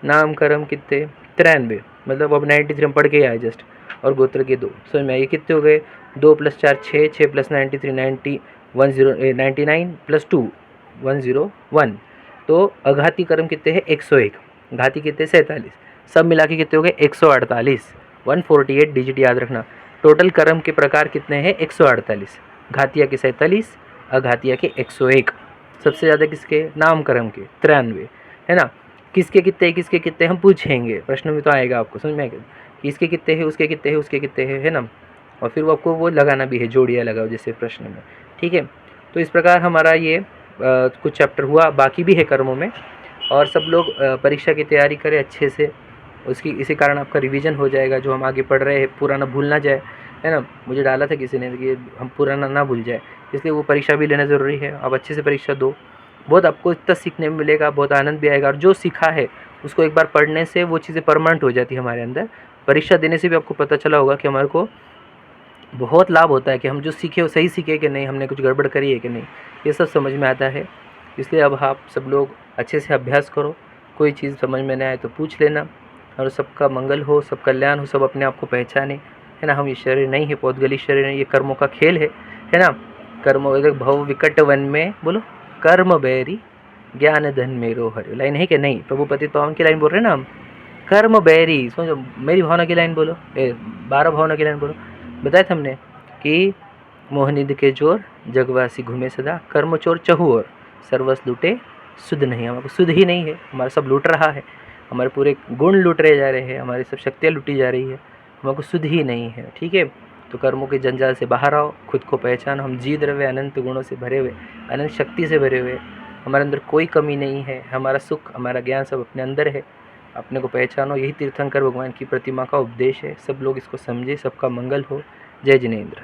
नाम कर्म कितने? 93, मतलब अब 93 हम पढ़ के आए जस्ट। और गोत्र के 2, समझ में आइए कितने हो गए? 2 + 4 6, 6 + 93 90, 99 + 2 101। तो अघाती कर्म कितने हैं? 101। घाती कितने? 47। सब मिला के कितने हो गए? 148। 148 डिजिट याद रखना। टोटल कर्म के प्रकार कितने हैं? 148। घातिया के 47, अघातिया के 101। सबसे ज़्यादा किसके? नाम कर्म के 93, है ना। किसके कितने हम पूछेंगे, प्रश्न में तो आएगा आपको, समझ में आएगा कि इसके कितने हैं, उसके कितने हैं, उसके कितने हैं, है ना। और फिर वो आपको वो लगाना भी है, जोड़ियाँ लगाओ जैसे प्रश्न में, ठीक है। तो इस प्रकार हमारा ये कुछ चैप्टर हुआ, बाकी भी है कर्मों में। और सब लोग परीक्षा की तैयारी करें अच्छे से, उसकी इसी कारण आपका रिवीजन हो जाएगा। जो हम आगे पढ़ रहे हैं पुराना भूल ना जाए, है ना। मुझे डाला था किसी ने कि हम पुराना ना भूल जाए, इसलिए वो परीक्षा भी लेना ज़रूरी है। आप अच्छे से परीक्षा दो, बहुत आपको इतना सीखने में मिलेगा, बहुत आनंद भी आएगा। और जो सीखा है उसको एक बार पढ़ने से वो चीज़ें परमानेंट हो जाती है हमारे अंदर। परीक्षा देने से भी आपको पता चला होगा कि हमारे को बहुत लाभ होता है कि हम जो सीखे वो सही सीखे कि नहीं, हमने कुछ गड़बड़ करी है कि नहीं, ये सब समझ में आता है। इसलिए अब आप सब लोग अच्छे से अभ्यास करो, कोई चीज़ समझ में नहीं आए तो पूछ लेना। और सबका मंगल हो, सब कल्याण हो, सब अपने आप को पहचाने, है ना। हम ये शरीर नहीं है, पौधगली शरीर नहीं, ये कर्मों का खेल है ना। कर्म भव विकट वन में, बोलो कर्म बैरी ज्ञान धन मेरो हरि, लाइन है कि नहीं? प्रभु पतित पावन की लाइन बोल रहे हैं ना हम। कर्म बैरी, समझो, मेरी भावना की लाइन बोलो, 12 भावना की लाइन बोलो। बताया था हमने कि मोहनिध के जोर जगवासी घूमे सदा, कर्म चोर चहु और सर्वस लूटे सुध नहीं। हमारे सुध ही नहीं है, हमारा सब लूट रहा है, हमारे पूरे गुण लूट रहे जा रहे हैं, हमारी सब शक्तियाँ लूटी जा रही है, हमारे को सुध ही नहीं है, ठीक है। तो कर्मों के जंजाल से बाहर आओ, खुद को पहचानो। हम जीत रहे अनंत गुणों से भरे हुए, अनंत शक्ति से भरे हुए, हमारे अंदर कोई कमी नहीं है। हमारा सुख, हमारा ज्ञान सब अपने अंदर है। अपने को पहचानो, यही तीर्थंकर भगवान की प्रतिमा का उपदेश है। सब लोग इसको समझे, सबका मंगल हो। जय जिनेंद्र।